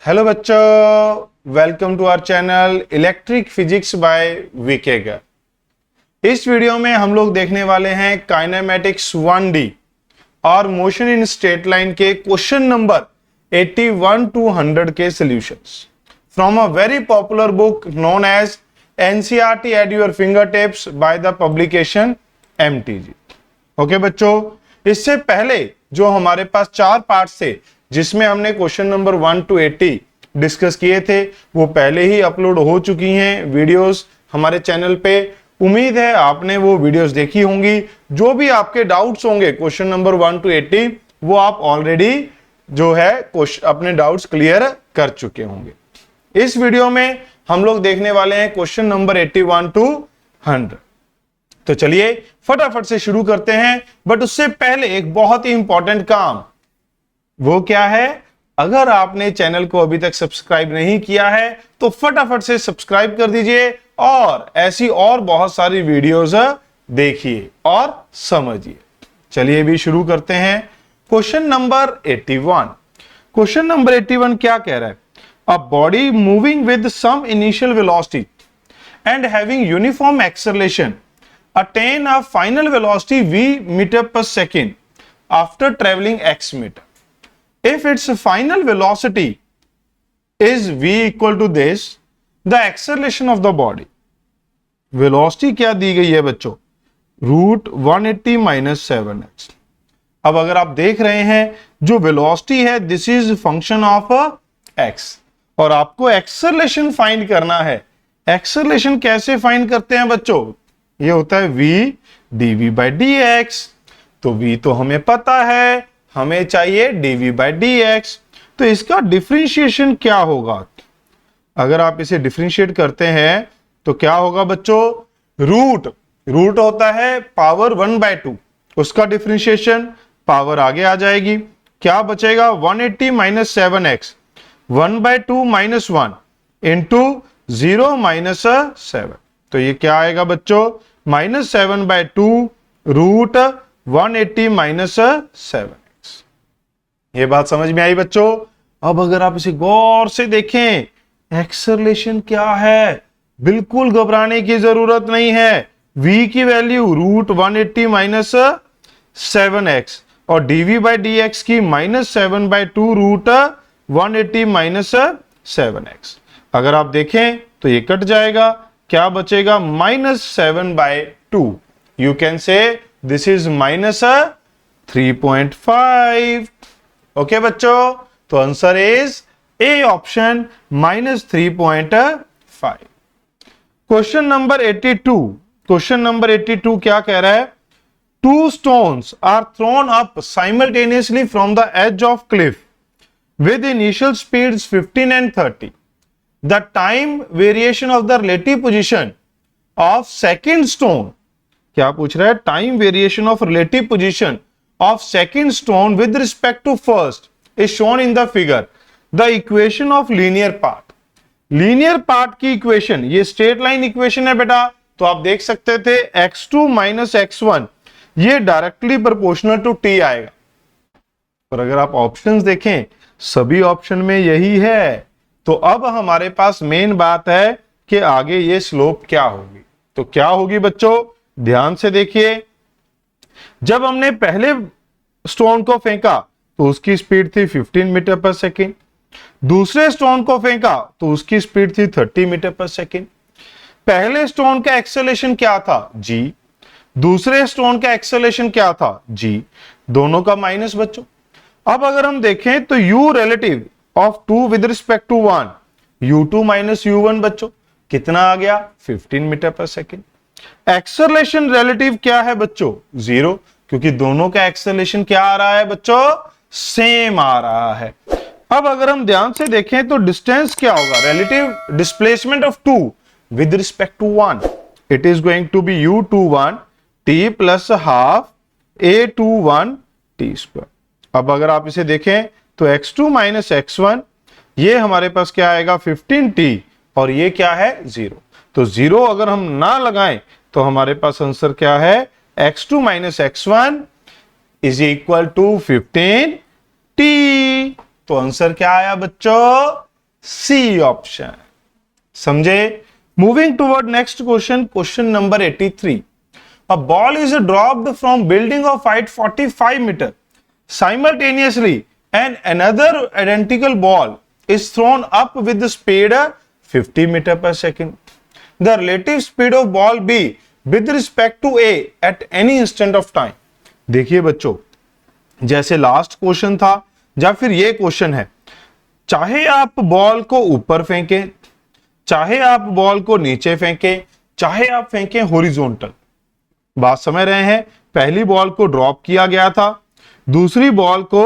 Hello बच्चों, welcome to our channel electric physics by VK. इस video में हम लोग देखने वाले हैं काइनेमेटिक्स 1D और मोशन इन स्ट्रेट लाइन के क्वेश्चन नंबर 81 to 100 के solutions from a very popular book known as NCERT at your finger tips by the publication MTG. Okay बच्चों, इससे पहले जो हमारे पास 4 पार्ट्स थे जिसमें हमने क्वेश्चन नंबर 1 to 80 डिस्कस किए थे, वो पहले ही अपलोड हो चुकी हैं वीडियोस हमारे चैनल पे। उम्मीद है आपने वो वीडियोस देखी होंगी। जो भी आपके डाउट्स होंगे क्वेश्चन नंबर 1 to 80 वो आप ऑलरेडी जो है अपने डाउट्स क्लियर कर चुके होंगे। इस वीडियो में हम लोग देखने वाले हैं क्वेश्चन नंबर 81 to 100। तो चलिए फटाफट से शुरू करते हैं, बट उससे पहले एक बहुत ही इंपॉर्टेंट काम, वो क्या है? अगर आपने चैनल को अभी तक सब्सक्राइब नहीं किया है तो फटाफट से सब्सक्राइब कर दीजिए और ऐसी और बहुत सारी वीडियोस देखिए और समझिए। चलिए भी शुरू करते हैं। Question number 81। क्वेश्चन नंबर 81 क्या कह रहा है? A body moving with some initial velocity and having uniform acceleration attain a final velocity v meter per second after traveling x meter. If its final velocity is v equal to this, the acceleration of the body. Velocity क्या दी गई है बच्चों? Root 180 minus 7x। अब अगर आप देख रहे हैं जो वेलोसिटी है this is function of x और आपको एक्सेलरेशन फाइंड करना है। एक्सेलरेशन कैसे फाइंड करते हैं बच्चों? ये होता है v dv by dx। तो v तो हमें पता है, हमें चाहिए dv by dx। तो इसका डिफरेंशिएशन क्या होगा? अगर आप इसे डिफरेंशिएट करते हैं तो क्या होगा बच्चों? रूट होता है पावर 1/2, उसका डिफरेंशिएशन पावर आगे आ जाएगी। क्या बचेगा? 180 minus 7x 1/2 minus 1 into 0 minus 7। तो ये क्या आएगा बच्चों? Minus 7/2 root 180 minus 7x। ये बात समझ में आई बच्चों? अब अगर आप इसे गौर से देखें, एक्सेलरेशन क्या है? बिल्कुल घबराने की जरूरत नहीं है। v की वैल्यू रूट 180 माइनस 7x और dv बाई dx की माइनस 7/2 रूट 180 माइनस 7x। अगर आप देखें तो ये कट जाएगा, क्या बचेगा? Minus 7/2। You can say this is minus 3.5। Okay बच्चों, तो answer is A option minus 3.5। Question number 82। Question number 82 क्या कह रहा है? Two stones are thrown up simultaneously from the edge of cliff with initial speeds 15 and 30. The time variation of the relative position of second stone, क्या पूछ रहा है? Time variation of relative position of second stone with respect to first is shown in the figure. The equation of linear part. Linear part की equation, ये straight line equation है बेटा, तो आप देख सकते थे x2 माइनस x1 ये डायरेक्टली प्रोपोर्शनल टू t आएगा। और अगर आप ऑप्शंस देखें सभी ऑप्शन में यही है। तो अब हमारे पास मेन बात है कि आगे ये स्लोप क्या होगी। तो क्या होगी बच्चों? ध्यान से देखिए। जब हमने पहले स्टोन को फेंका तो उसकी स्पीड थी 15 मीटर पर सेकेंड। दूसरे स्टोन को फेंका तो उसकी स्पीड थी 30 मीटर पर सेकेंड। पहले स्टोन का एक्सेलरेशन क्या था? g। दूसरे स्टोन का एक्सेलरेशन क्या था? g। दोनों का माइनस बच्चों। अब अगर हम देखें तो u relative of 2 with respect to 1, u2 minus u1 बच्चों कितना आ गया? 15 metre per second. Acceleration relative क्या है बच्चों? 0, क्योंकि दोनों का एक्सेलरेशन क्या आ रहा है बच्चों? सेम आ रहा है। अब अगर हम ध्यान से देखें तो डिस्टेंस क्या होगा? Relative displacement of 2 with respect to 1, it is going to be u21 t plus half a21 t square. अब अगर आप इसे देखें तो x2 माइनस x1 ये हमारे पास क्या आएगा? 15t और ये क्या है? 0। तो 0 अगर हम ना लगाएं तो हमारे पास आंसर क्या है? x2 minus x1 is equal to 15t। तो आंसर क्या आया बच्चों? C option. समझे? Moving toward next question, question number 83। A ball is dropped from building of height 45 meter. Simultaneously, and another identical ball is thrown up with the speed 50 meter per second. The relative speed of ball B with respect to A at any instant of time. देखिए बच्चों, जैसे last question था या फिर ये question है, चाहे आप बॉल को ऊपर फेंकें, चाहे आप बॉल को नीचे फेंकें, चाहे आप फेंकें हॉरिजॉन्टल। बात समझ रहे हैं? पहली बॉल को ड्रॉप किया गया था, दूसरी बॉल को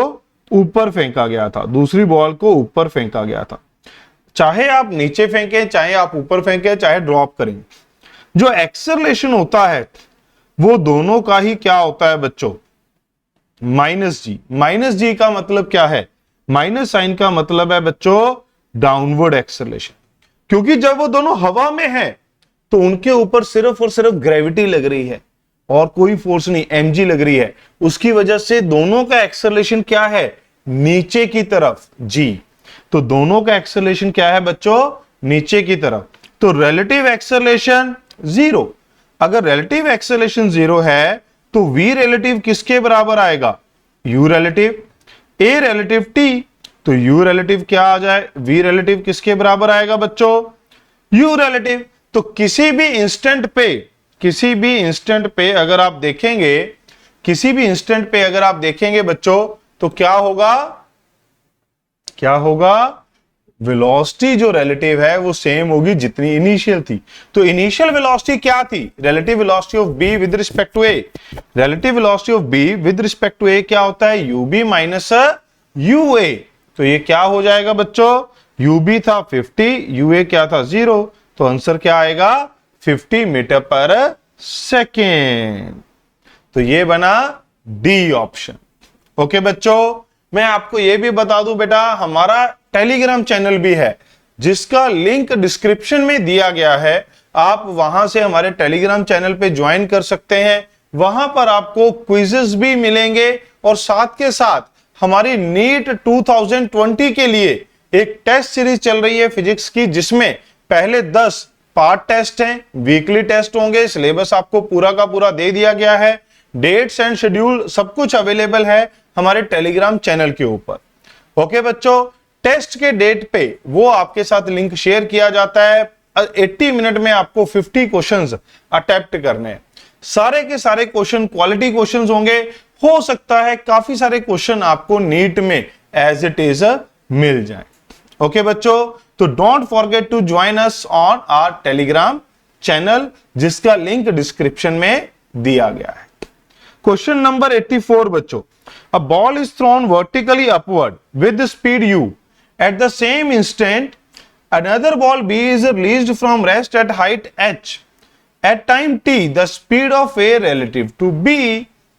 ऊपर फेंका गया था, दूसरी बॉल को ऊपर फेंका गया था। चाहे आप नीचे फेंकें, चाहे आप ऊपर फेंकें, चाहे ड्रॉप करें, जो एक्सेलरेशन होता है वो दोनों का ही क्या होता है बच्चों? माइनस जी। माइनस जी का मतलब क्या है? माइनस साइन का मतलब है बच्चों डाउनवर्ड एक्सेलरेशन। क्योंकि जब वो दोनों हवा में है तो उनके ऊपर सिर्फ और सिर्फ ग्रेविटी लग रही है और कोई फोर्स नहीं, mg लग रही है। उसकी वजह से दोनों का एक्सेलरेशन क्या है? नीचे की तरफ g। तो दोनों का एक्सेलरेशन क्या है बच्चों? नीचे की तरफ। तो रिलेटिव एक्सेलरेशन जीरो। अगर रिलेटिव एक्सेलरेशन जीरो है तो v रिलेटिव किसके बराबर आएगा? u relative. a relative t, तो u रिलेटिव क्या आ जाए? v रिलेटिव किसके बराबर आएगा बच्चों? u relative. तो किसी भी इंस्टेंट पे अगर आप देखेंगे, किसी भी इंस्टेंट पे अगर आप देखेंगे बच्चों, तो क्या होगा? क्या होगा? वेलोसिटी जो रिलेटिव है वो सेम होगी जितनी इनिशियल थी। तो इनिशियल वेलोसिटी क्या थी? Relative velocity of B with respect to A. Relative velocity of B with respect to A क्या होता है? U b minus u a. तो ये क्या हो जाएगा बच्चों? यूबी था 50, यूए क्या था? 0। तो आंसर क्या आएगा? 50 मीटर पर सेकेंड। तो ये बना डी ऑप्शन। ओके बच्चों, मैं आपको ये भी बता दूं बेटा, हमारा टेलीग्राम चैनल भी है जिसका लिंक डिस्क्रिप्शन में दिया गया है। आप वहां से हमारे टेलीग्राम चैनल पे ज्वाइन कर सकते हैं। वहां पर आपको क्विजेस भी मिलेंगे और साथ के साथ हमारी नीट 2020 के लिए एक टेस्ट सीरीज चल रही है फिजिक्स की, जिसमें पहले 10 पार्ट टेस्ट हैं, वीकली टेस्ट होंगे। सिलेबस आपको पूरा का पूरा दे दिया गया है, डेट्स एंड शेड्यूल सब कुछ अवेलेबल है हमारे टेलीग्राम चैनल के ऊपर। ओके बच्चों, टेस्ट के डेट पे वो आपके साथ लिंक शेयर किया जाता है। 80 मिनट में आपको 50 क्वेश्चंस अटेम्प्ट करने हैं। सारे के सारे क्वेश्चन क्वालिटी क्वेश्चंस होंगे। हो सकता है काफी सारे क्वेश्चन आपको नीट में एज इट इज मिल जाए। ओके बच्चों, तो don't forget to join us on our Telegram channel, जिसका लिंक डिस्क्रिप्शन में दिया गया है। क्वेश्चन नंबर 84 बच्चों, a ball is thrown vertically upward with speed u at the same instant another ball b is released from rest at height h at time t the speed of a relative to b।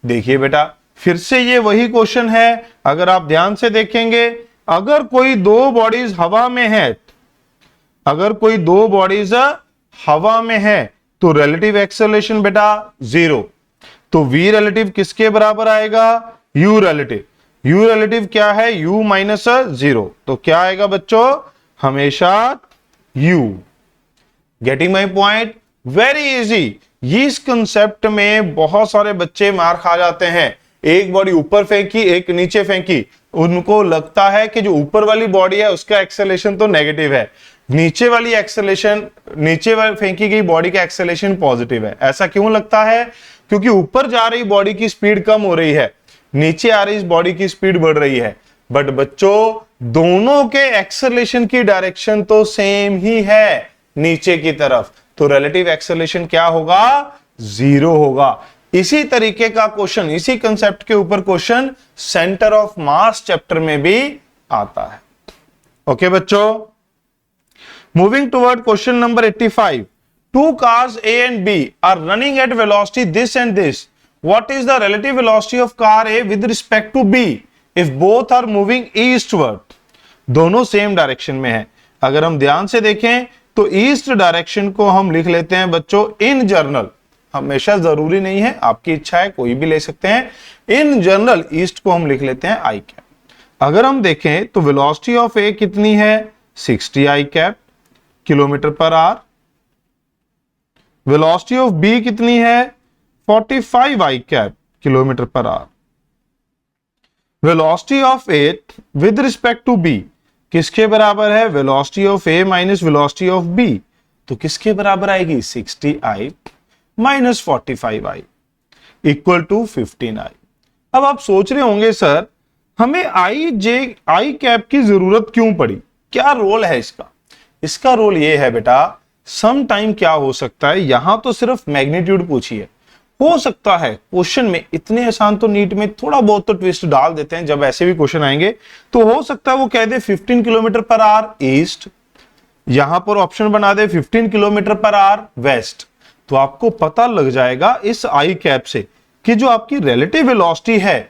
देखिए बेटा, फिर से ये वही question है। अगर आप ध्यान से देखेंगे, अगर कोई दो बॉडीज हवा में है, अगर कोई दो बॉडीज हवा में है तो रिलेटिव एक्सेलरेशन बेटा जीरो। तो v रिलेटिव किसके बराबर आएगा? u relative. u रिलेटिव क्या है? u minus 0। तो क्या आएगा बच्चों? हमेशा u। Getting my point? Very easy. इस कंसेप्ट में बहुत सारे बच्चे मार खा जाते हैं। एक बॉडी ऊपर फेंकी, एक नीचे फेंकी, उनको लगता है कि जो ऊपर वाली बॉडी है उसका एक्सेलरेशन तो नेगेटिव है, नीचे वाली एक्सेलरेशन, नीचे वाली फेंकी गई बॉडी का एक्सेलरेशन पॉजिटिव है। ऐसा क्यों लगता है? क्योंकि ऊपर जा रही बॉडी की स्पीड कम हो रही है, नीचे आ रही बॉडी की स्पीड बढ़ रही है। बट बच्चों, दोनों के एक्सेलरेशन की डायरेक्शन तो सेम ही है, नीचे की तरफ। तो रिलेटिव एक्सेलरेशन क्या होगा? जीरो होगा। इसी तरीके का क्वेश्चन, इसी कंसेप्ट के ऊपर question centre of mass chapter में भी आता है। ओके बच्चों, moving toward question number 85। Two cars A and B are running at velocity this and this. What is the relative velocity of car A with respect to B if both are moving eastward? दोनों same direction में है। अगर हम ध्यान से देखें तो east direction को हम लिख लेते हैं बच्चों इन जनरल। हमेशा जरूरी नहीं है, आपकी इच्छा है कोई भी ले सकते हैं। इन जनरल ईस्ट को हम लिख लेते हैं आई कैप। अगर हम देखें तो वेलोसिटी ऑफ ए कितनी है? 60 i cap kilometre per hour. Velocity of B कितनी है 45 i cap kilometre per hour. Velocity of A with respect to B किसके बराबर है, velocity of A minus velocity of B, तो किसके बराबर आएगी 60 i minus 45 i equal to 15 i. अब आप सोच रहे होंगे सर हमें आई कैप की जरूरत क्यों पड़ी, क्या रोल है इसका। इसका रोल ये है बेटा, सम टाइम क्या हो सकता है, यहां तो सिर्फ मैग्नीट्यूड पूछी है, हो सकता है क्वेश्चन में, इतने आसान तो नीट में थोड़ा बहुत तो ट्विस्ट डाल देते हैं जब ऐसे भी क्वेश्चन आएंगे, तो हो सकता है वो कह दे 15 किलोमीटर पर आवर ईस्ट, यहां पर ऑप्शन बना दे 15 किलोमीटर पर आवर वेस्ट, तो आपको पता लग जाएगा इस आई कैप से कि जो आपकी रिलेटिव वेलोसिटी है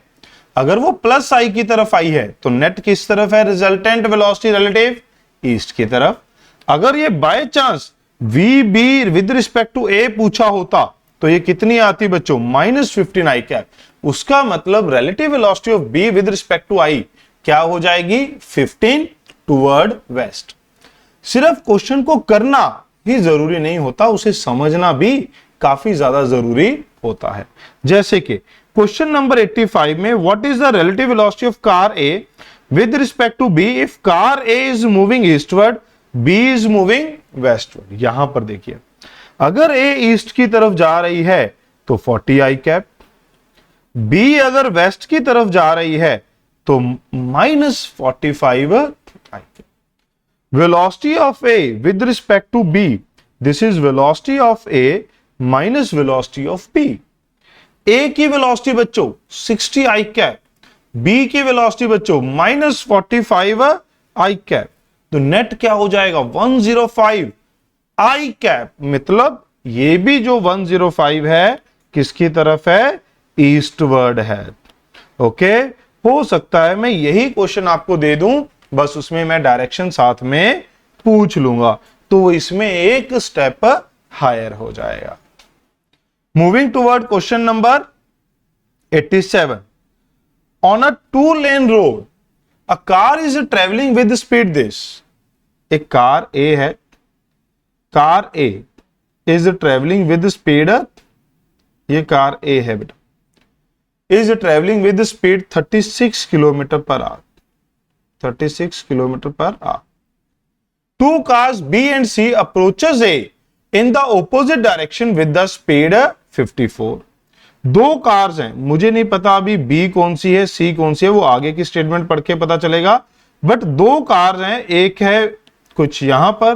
अगर वो प्लस आई की तरफ आई है तो नेट किस तरफ है, रिजल्टेंट वेलोसिटी रिलेटिव ईस्ट की तरफ। अगर ये by chance V B with respect to A पूछा होता तो ये कितनी आती बच्चों -15 आई कैप, उसका मतलब relative velocity of B with respect to I क्या हो जाएगी 15 टुवर्ड वेस्ट। सिर्फ क्वेश्चन को करना ही जरूरी नहीं होता, उसे समझना भी काफी ज्यादा जरूरी होता है। जैसे कि क्वेश्चन नंबर 85 में what is the relative velocity of car A with respect to B if car A is moving eastward B is moving westward. यहां पर देखिए अगर ए ईस्ट की तरफ जा रही है तो 40 आई कैप, बी अगर वेस्ट की तरफ जा रही है तो -45 i cap. Velocity of A with respect to B, this is velocity of A minus velocity of B. A की वेलोसिटी बच्चों 60 आई कैप, बी की वेलोसिटी बच्चों -45 आई कैप, तो नेट क्या हो जाएगा 105 आई कैप। मतलब ये भी जो 105 है किसकी तरफ है, ईस्टवर्ड है। ओके, हो सकता है मैं यही क्वेश्चन आपको दे दूं, बस उसमें मैं डायरेक्शन साथ में पूछ लूंगा तो इसमें एक स्टेप हायर हो जाएगा। Moving toward question number 87, on a 2-lane road a car is travelling with speed this. एक कार ए है, car A is travelling with speed, ये कार ए है बेटा, is travelling with speed 36 kilometre per hour, 36 kilometre per hour. Two cars B and C approaches A in the opposite direction with the speed 54। दो cars हैं, मुझे नहीं पता अभी B कौन सी है सी कौन सी है, वो आगे की स्टेटमेंट पढ़ के पता चलेगा, बट दो कार्स हैं, एक है कुछ यहां पर,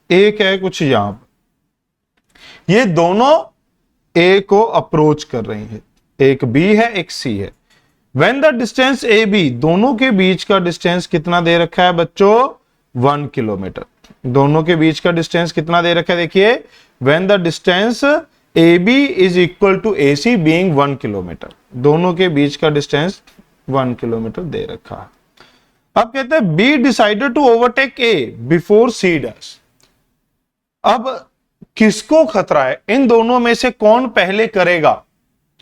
एक है कुछ यहां पर, ये दोनों ए को अप्रोच कर रही हैं, एक बी है एक सी है। When the distance A B, दोनों के बीच का डिस्टेंस कितना दे रखा है बच्चों 1 किलोमीटर, दोनों के बीच का डिस्टेंस कितना दे रखा है देखिए, when the distance A B is equal to A C being 1 kilometre, दोनों के बीच का डिस्टेंस 1 किलोमीटर दे रखा है। अब कहते हैं B decided to overtake A before C does. अब किसको खतरा है, इन दोनों में से कौन पहले करेगा,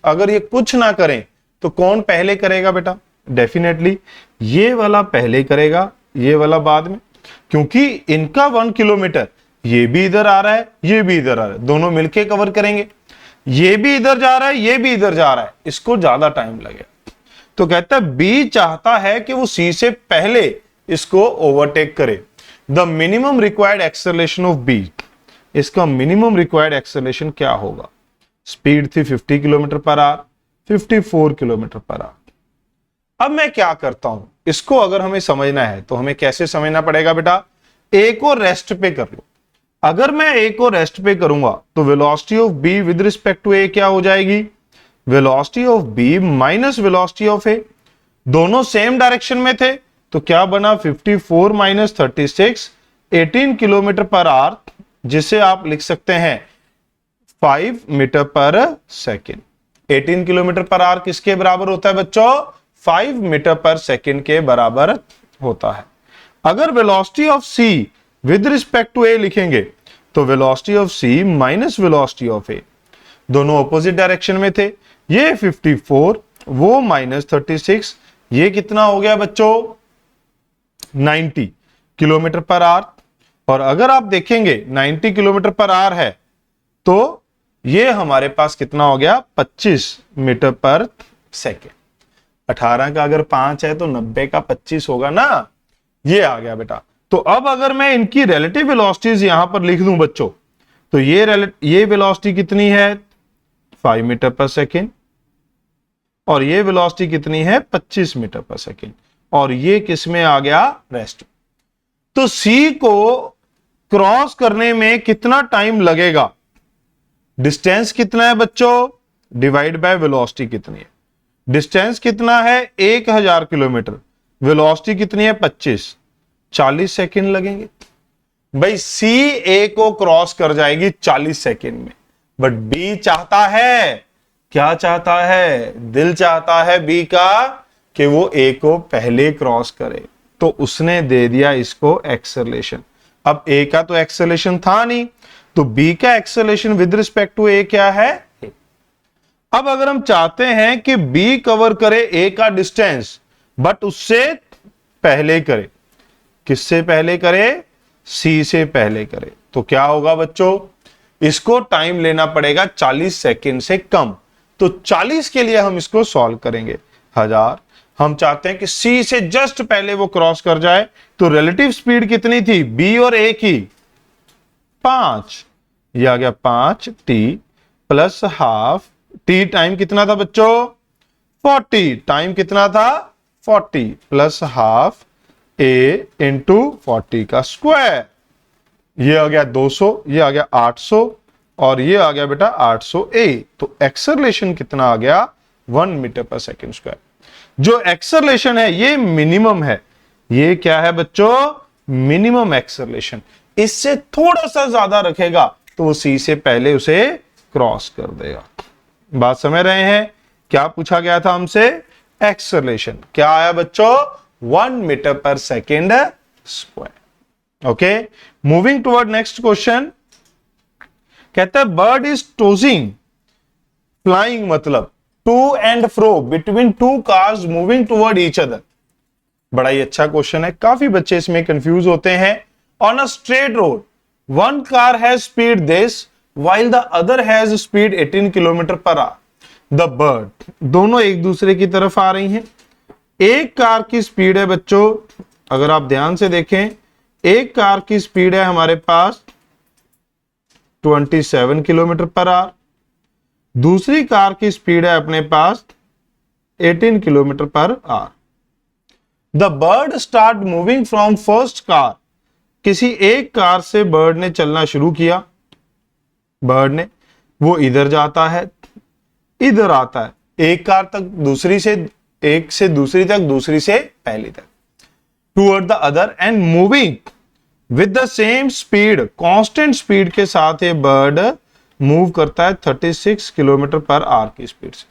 अगर ये कुछ ना करें तो कौन पहले करेगा बेटा, डेफिनेटली ये वाला पहले करेगा, ये वाला बाद में, क्योंकि इनका 1 किलोमीटर, ये भी इधर आ रहा है ये भी इधर आ रहा है, दोनों मिलके कवर करेंगे, ये भी इधर जा रहा है ये भी इधर जा रहा है, इसको ज्यादा टाइम लगेगा। तो कहता है बी चाहता है कि वो सी से पहले इसको ओवरटेक करे। The minimum required acceleration of B, इसका मिनिमम रिक्वायर्ड एक्सेलरेशन क्या होगा, स्पीड थी 50 kilometre per our, 54 kilometre per hour. अब मैं क्या करता हूं, इसको अगर हमें समझना है तो हमें कैसे समझना पड़ेगा बेटा, ए को रेस्ट पे कर लो। अगर मैं ए को रेस्ट पे करूंगा तो velocity of B with respect to A क्या हो जाएगी, velocity of B minus velocity of A, दोनों सेम डायरेक्शन में थे तो क्या बना 54 माइनस 36 18 किलोमीटर पर आवर, जिसे आप लिख सकते हैं 5 metre per second. 18 kilometre per our किसके बराबर होता है बच्चों, 5 मीटर पर सेकेंड के बराबर होता है। अगर velocity of C with respect to A लिखेंगे तो velocity of C minus velocity of A, दोनों ऑपोजिट डायरेक्शन में थे, ये 54 वो -36, ये कितना हो गया बच्चों 90, किलोमीटर पर आवर, और अगर आप देखेंगे 90 किलोमीटर पर आवर है तो ये हमारे पास कितना हो गया, 25 मीटर पर सेकेंड। 18 का अगर 5 है तो 90 का 25 होगा ना, ये आ गया बेटा। तो अब अगर मैं इनकी रिलेटिव वेलोसिटीज यहां पर लिख दूं बच्चों, तो ये वेलोसिटी कितनी है, 5 मीटर पर सेकेंड, और ये वेलोसिटी कितनी है, 25 मीटर पर सेकेंड, और ये किस में आ गया, रेस्ट। तो सी को क्रॉस करने में कितना टाइम लगेगा, डिस्टेंस कितना है बच्चों, डिवाइड बाय वेलोसिटी कितनी है। डिस्टेंस कितना है, 1000 किलोमीटर, वेलोसिटी कितनी है, 25, 40 सेकेंड लगेंगे। भाई सी ए को क्रॉस कर जाएगी 40 सेकेंड में, बट बी चाहता है, क्या चाहता है, दिल चाहता है बी का कि वो ए को पहले क्रॉस करे, तो उसने दे दिया इसको एक्सेलरेशन। अब ए का तो एक्सेलरेशन था नहीं, तो बी का acceleration with respect to A क्या है, अब अगर हम चाहते हैं कि बी कवर करे ए का डिस्टेंस, बट उससे पहले करे, किससे पहले करे, सी से पहले करे, तो क्या होगा बच्चों, इसको टाइम लेना पड़ेगा 40 सेकेंड से कम। तो 40 के लिए हम इसको सॉल्व करेंगे, 1000, हम चाहते हैं कि सी से जस्ट पहले वो क्रॉस कर जाए, तो रिलेटिव स्पीड कितनी थी, बी और ए की 5, ये आ गया 5 T plus half, T time कितना था बच्चों, 40, टाइम कितना था 40 प्लस हाफ ए इंटू 40 का स्क्वायर, ये आ गया 200, ये आ गया 800, और ये आ गया बेटा 800 ए। तो एक्सेलरेशन कितना आ गया, 1 मीटर पर सेकेंड स्क्वायर। जो एक्सेलरेशन है ये मिनिमम है, ये क्या है बच्चों, मिनिमम एक्सेलरेशन। इससे थोड़ा सा ज्यादा रखेगा तो वो सी से पहले उसे क्रॉस कर देगा। बात समझ रहे हैं, क्या पूछा गया था हमसे, एक्सेलरेशन क्या आया बच्चों, 1 metre per second square. Okay, moving toward next question, कहता है बर्ड इज टोजिंग, फ्लाइंग मतलब to and fro between two cars moving toward each other. बड़ा ही अच्छा क्वेश्चन है, काफी बच्चे इसमें कंफ्यूज होते हैं। On a straight road one car has speed this while the other has speed 18 kilometre per our. The bird, दोनों एक दूसरे की तरफ आ रही हैं। एक कार की स्पीड है बच्चों, अगर आप ध्यान से देखें, एक कार की स्पीड है हमारे पास 27 किलोमीटर पर आवर, दूसरी कार की स्पीड है अपने पास 18 kilometre per our. The bird start moving from first car, किसी एक कार से बर्ड ने चलना शुरू किया, बर्ड ने, वो इधर जाता है, इधर आता है, एक कार तक, दूसरी से, एक से दूसरी तक, दूसरी से पहली तक, toward the other and moving with the same speed, constant speed के साथ ये बर्ड मूव करता है 36 किलोमीटर पर आवर की स्पीड से।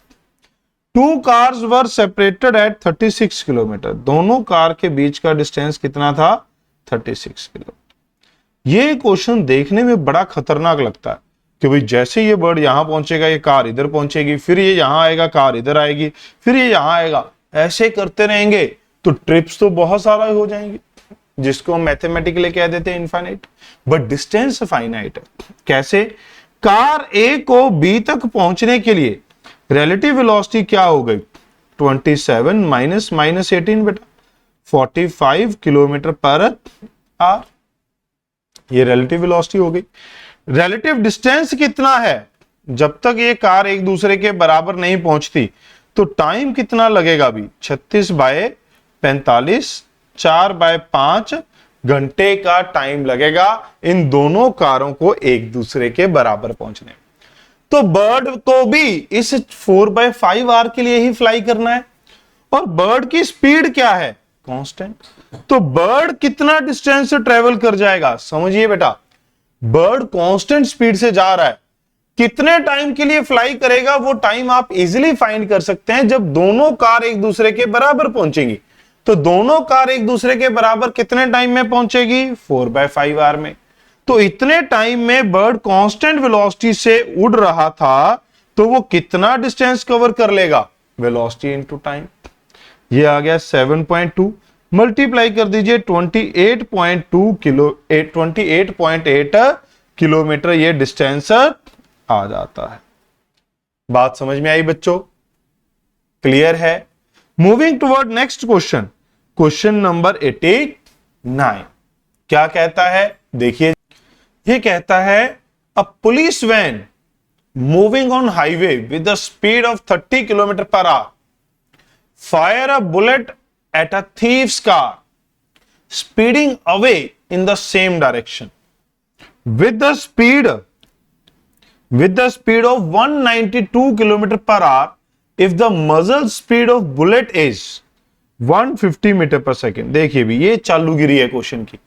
Two cars were separated at 36 kilometre, दोनों कार के बीच का डिस्टेंस कितना था, 36 किलोमीटर। ये क्वेश्चन देखने में बड़ा खतरनाक लगता है कि भाई जैसे ये बर्ड यहां पहुंचेगा ये कार इधर पहुंचेगी, फिर ये यहां आएगा कार इधर आएगी, फिर ये यहां आएगा, ऐसे करते रहेंगे तो ट्रिप्स तो बहुत सारा हो जाएंगे, जिसको हम मैथमेटिकली कह देते हैं इनफाइनाइट, बट डिस्टेंस फाइनाइट है। कैसे, कार ए को बी तक पहुंचने के लिए रिलेटिव वेलोसिटी क्या हो गई, 27 माइनस 18 बेटा 45 किलोमीटर पर आवर, ये रिलेटिव वेलोसिटी हो गई। रिलेटिव डिस्टेंस कितना है, जब तक ये कार एक दूसरे के बराबर नहीं पहुंचती तो टाइम कितना लगेगा भी, 36 बाय 45, 4 बाय 5 घंटे का टाइम लगेगा इन दोनों कारों को एक दूसरे के बराबर पहुंचने। तो बर्ड को भी इस 4/5 आवर के लिए ही फ्लाई करना है, और बर्ड की स्पीड क्या है, कांस्टेंट। तो बर्ड कितना डिस्टेंस ट्रेवल कर जाएगा, समझिए बेटा, बर्ड कांस्टेंट स्पीड से जा रहा है, कितने टाइम के लिए फ्लाई करेगा वो टाइम आप इजीली फाइंड कर सकते हैं। जब दोनों कार एक दूसरे के बराबर पहुंचेंगी तो दोनों कार एक दूसरे के बराबर कितने टाइम में पहुंचेगी, 4/5 आवर में। तो इतने टाइम में बर्ड कांस्टेंट वेलोसिटी से उड़ रहा था, तो वो कितना डिस्टेंस कवर कर लेगा, वेलोसिटी इनटू टाइम, ये आ गया 7.2। मल्टीप्लाई कर दीजिए 28.8 किलोमीटर ये डिस्टेंस आ जाता है। बात समझ में आई बच्चों? क्लियर है? Moving toward next question, question number 89 क्या कहता है? देखिए, ये कहता है a police van moving on highway with the speed of 30 kilometre per hour fire a bullet at a thief's car speeding away in the same direction with the speed of 192 km per hour if the muzzle speed of bullet is 150 metre per second. देखिए भी ये चालूगिरी है question की,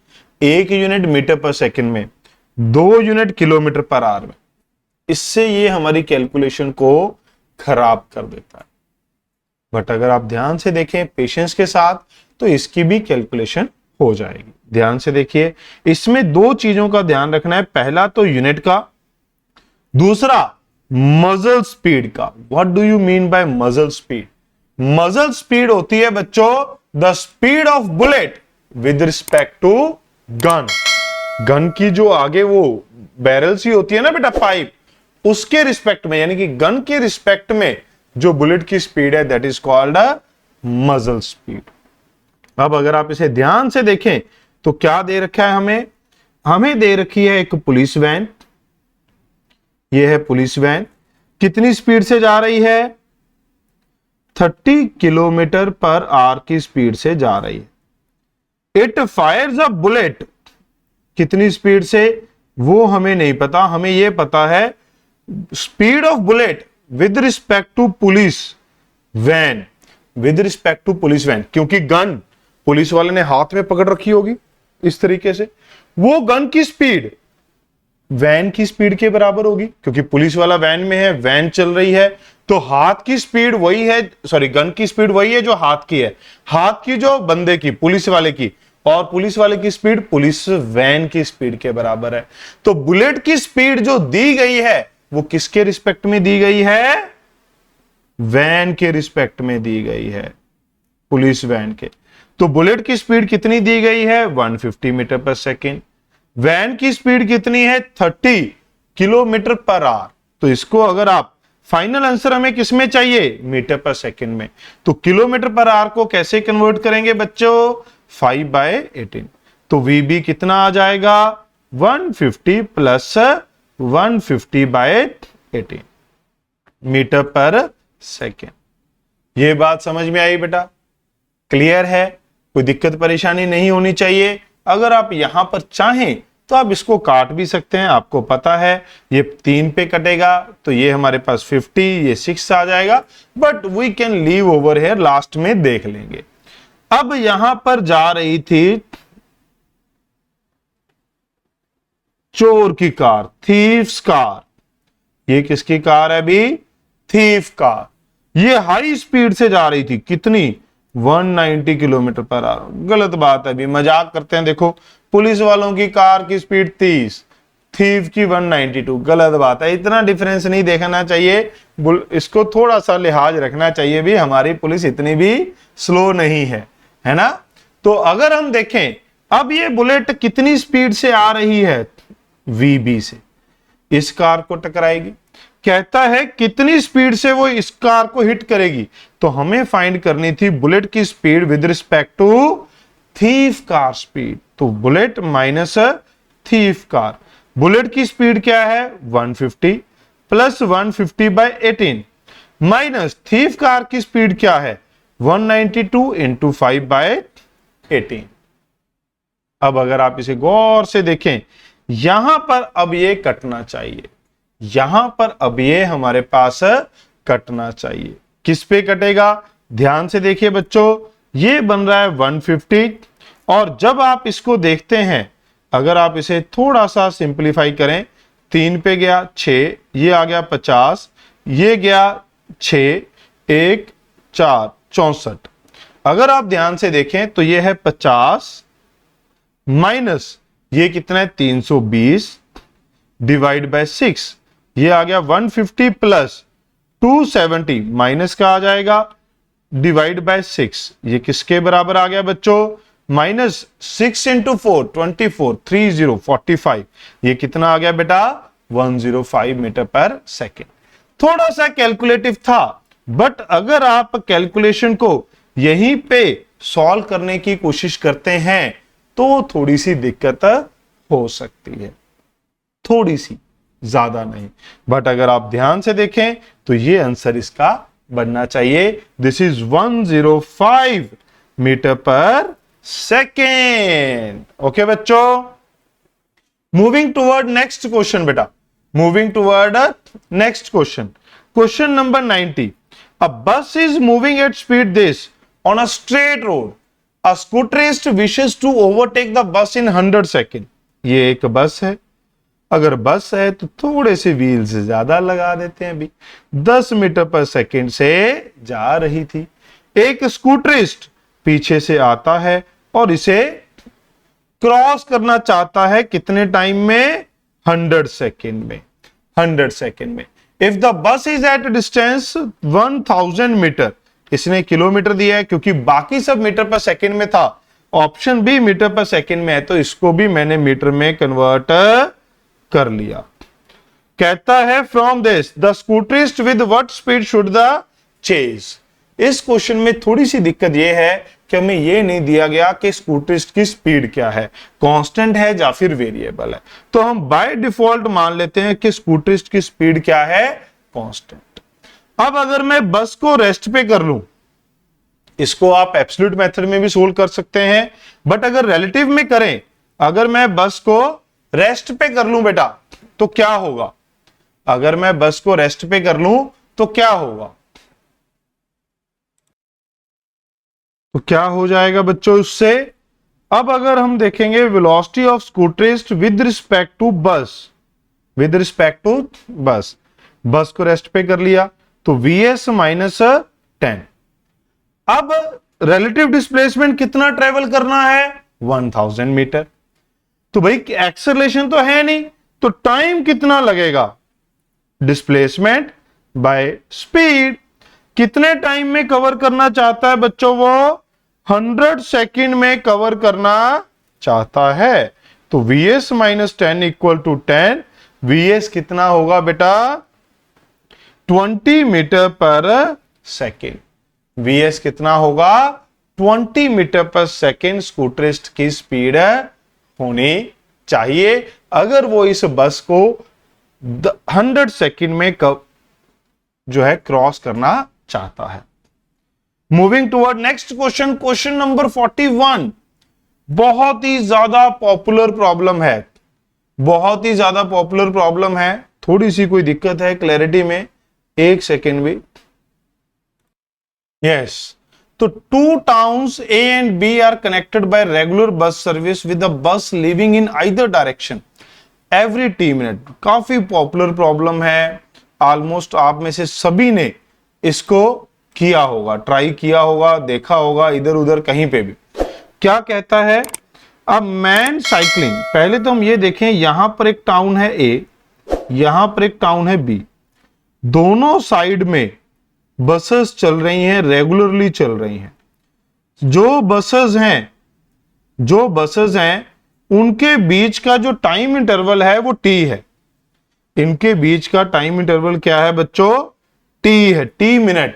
1 unit metre per second में, 2 unit kilometre per our में। इससे ये हमारी कैलकुलेशन को खराब कर देता है। बट अगर आप ध्यान से देखें पेशेंस के साथ तो इसकी भी कैलकुलेशन हो जाएगी। ध्यान से देखिए, इसमें 2 चीजों का ध्यान रखना है। पहला तो यूनिट का, दूसरा मजल स्पीड का। What do you mean by मजल स्पीड? मजल स्पीड होती है बच्चों the speed of bullet with respect to gun. Gun की जो आगे वो बैरल सी होती है ना बेटा, पाइप, उसके रिस्पेक्ट में, यानी कि गन के रिस्पेक्ट में जो बुलेट की स्पीड है दैट इज कॉल्ड अ मजल स्पीड। अब अगर आप इसे ध्यान से देखें तो क्या दे रखा है हमें दे रखी है एक पुलिस वैन। ये है पुलिस वैन, कितनी स्पीड से जा रही है? 30 किलोमीटर पर आवर की स्पीड से जा रही है। इट फायर्स अ बुलेट, कितनी स्पीड से वो हमें नहीं पता, हमें यह पता है speed of bullet with respect to police van, with respect to police van, क्योंकि गन पुलिस वाले ने हाथ में पकड़ रखी होगी इस तरीके से, वो गन की स्पीड वैन की स्पीड के बराबर होगी, क्योंकि पुलिस वाला वैन में है, वैन चल रही है, तो हाथ की स्पीड वही है, सॉरी गन की स्पीड वही है जो हाथ की है, हाथ की जो बंदे की, पुलिस वाले की, और पुलिस वाले की स्पीड पुलिस वैन की स्पीड के बराबर है। तो बुलेट की स्पीड जो दी गई है वो किसके रिस्पेक्ट में दी गई है? वैन के रिस्पेक्ट में दी गई है, पुलिस वैन के। तो बुलेट की स्पीड कितनी दी गई है? 150 मीटर पर सेकेंड। वैन की स्पीड कितनी है? 30 किलोमीटर पर आवर। तो इसको अगर आप फाइनल आंसर हमें किसमें चाहिए? मीटर पर सेकेंड में। तो किलोमीटर पर आवर को कैसे कन्वर्ट करेंगे बच्चों? 5/18। तो VB कितना आ जाएगा? 150 प्लस 150/18 मीटर पर सेकेंड। ये बात समझ में आई बेटा? क्लियर है? कोई दिक्कत परेशानी नहीं होनी चाहिए। अगर आप यहां पर चाहें तो आप इसको काट भी सकते हैं, आपको पता है ये 3 पे कटेगा तो ये हमारे पास 50, ये 6 आ जाएगा, but we can leave over here, last में देख लेंगे। अब यहां पर जा रही थी चोर की कार, थीव्स कार। ये किसकी कार है अभी? Thief car. ये हाई स्पीड से जा रही थी, कितनी? 190 किलोमीटर पर आवर। गलत बात है, अभी मजाक करते हैं। देखो पुलिस वालों की कार की स्पीड 30, थीव की 192। गलत बात है, इतना डिफरेंस नहीं देखना चाहिए, इसको थोड़ा सा लिहाज रखना चाहिए भी, हमारी पुलिस इतनी भी स्लो नहीं है ना। तो अगर हम देखें अब ये बुलेट कितनी स्पीड से आ रही है? VB से इस कार को टकराएगी। कहता है कितनी स्पीड से वो इस कार को हिट करेगी, तो हमें फाइंड करनी थी बुलेट की speed with respect to thief car speed. तो bullet minus thief car, bullet की स्पीड क्या है? 150 प्लस 150/18 माइनस थीव कार की स्पीड क्या है? 192 इंटू 5/18। अब अगर आप इसे गौर से देखें, यहां पर अब ये कटना चाहिए, यहां पर अब ये हमारे पास कटना चाहिए। किस पे कटेगा? ध्यान से देखिए बच्चों, ये बन रहा है 150, और जब आप इसको देखते हैं, अगर आप इसे थोड़ा सा सिंपलीफाई करें, 3 पे गया 6, ये आ गया 50, ये गया 6, 1 4 64। अगर आप ध्यान से देखें तो ये है 50 माइनस ये कितना है? 320 डिवाइड बाय 6, ये आ गया 150 प्लस 270 माइनस का आ जाएगा डिवाइड बाय 6, ये किसके बराबर आ गया बच्चों? माइनस 6 इंटू 4 24, 30 45, ये कितना आ गया बेटा? 105 मीटर पर सेकेंड। थोड़ा सा कैलकुलेटिव था, बट अगर आप कैलकुलेशन को यहीं पे सॉल्व करने की कोशिश करते हैं तो थोड़ी सी दिक्कत हो सकती है, थोड़ी सी, ज्यादा नहीं। बट अगर आप ध्यान से देखें तो ये आंसर इसका बनना चाहिए। This is 105 metre per second. Okay बच्चों, मूविंग टुवर्ड नेक्स्ट क्वेश्चन बेटा, moving toward next question. Question number 90। A bus is moving at speed this on a straight road. A scooterist wishes to overtake the bus in 100 second. ये एक बस है, अगर बस है तो थोड़े से व्हील्स ज्यादा लगा देते हैं। अभी 10 मीटर पर सेकेंड से जा रही थी। एक स्कूटरिस्ट पीछे से आता है और इसे क्रॉस करना चाहता है कितने टाइम में? 100 सेकेंड में। 100 सेकेंड में। If the bus is at distance 1000 metre, इसने किलोमीटर दिया है क्योंकि बाकी सब मीटर पर सेकेंड में था, option B metre per second में है, तो इसको भी मैंने मीटर में कन्वर्ट कर लिया। कहता है from this the scooterist with what speed should the chase. इस क्वेश्चन में थोड़ी सी दिक्कत यह है कि हमें यह नहीं दिया गया कि स्कूटरिस्ट की स्पीड क्या है, कांस्टेंट है या फिर वेरिएबल है। तो हम बाय डिफॉल्ट मान लेते हैं कि स्कूटरिस्ट की स्पीड क्या है? कांस्टेंट। अब अगर मैं बस को रेस्ट पे कर लूं, इसको आप एब्सोल्यूट मेथड में भी सोल्व कर सकते हैं, बट अगर रिलेटिव में करें, अगर मैं बस को रेस्ट पे कर लूं बेटा तो क्या होगा? अगर मैं बस को रेस्ट पे कर लूं तो क्या होगा? तो क्या हो जाएगा बच्चों उससे? अब अगर हम देखेंगे velocity of scooterist with respect to bus, with respect to bus, bus को रेस्ट पे कर लिया तो vs माइनस 10। अब रिलेटिव डिस्प्लेसमेंट कितना ट्रेवल करना है? 1000 मीटर। तो भाई एक्सेलरेशन तो है नहीं, तो टाइम कितना लगेगा? Displacement by speed. कितने टाइम में कवर करना चाहता है बच्चों? वो 100 सेकेंड में कवर करना चाहता है। तो vs minus 10 equal to 10। vs कितना होगा बेटा? 20 मीटर पर सेकेंड। vs कितना होगा? 20 मीटर पर सेकेंड स्कूटरिस्ट की स्पीड होनी चाहिए अगर वो इस बस को 100 सेकेंड में जो है क्रॉस करना चाहता है। Moving toward next question, question number 41। बहुत ही ज्यादा पॉपुलर प्रॉब्लम है, बहुत ही ज्यादा पॉपुलर प्रॉब्लम है। थोड़ी सी कोई दिक्कत है क्लैरिटी में, एक सेकेंड भी। यस, तो two towns A and B are connected by regular bus service with the bus leaving in either direction every 10 minute. काफी पॉपुलर प्रॉब्लम है, ऑलमोस्ट आप में से सभी ने इसको किया होगा, ट्राई किया होगा, देखा होगा इधर उधर कहीं पे भी। क्या कहता है? अब मैन साइकिलिंग, पहले तो हम ये देखें, यहां पर एक टाउन है ए, यहां पर एक टाउन है बी, दोनों साइड में बसेस चल रही हैं, रेगुलरली चल रही हैं। जो बसेस हैं उनके बीच का जो टाइम इंटरवल है वो टी है। इनके बीच का टाइम इंटरवल क्या है बच्चों? टी है, टी मिनट।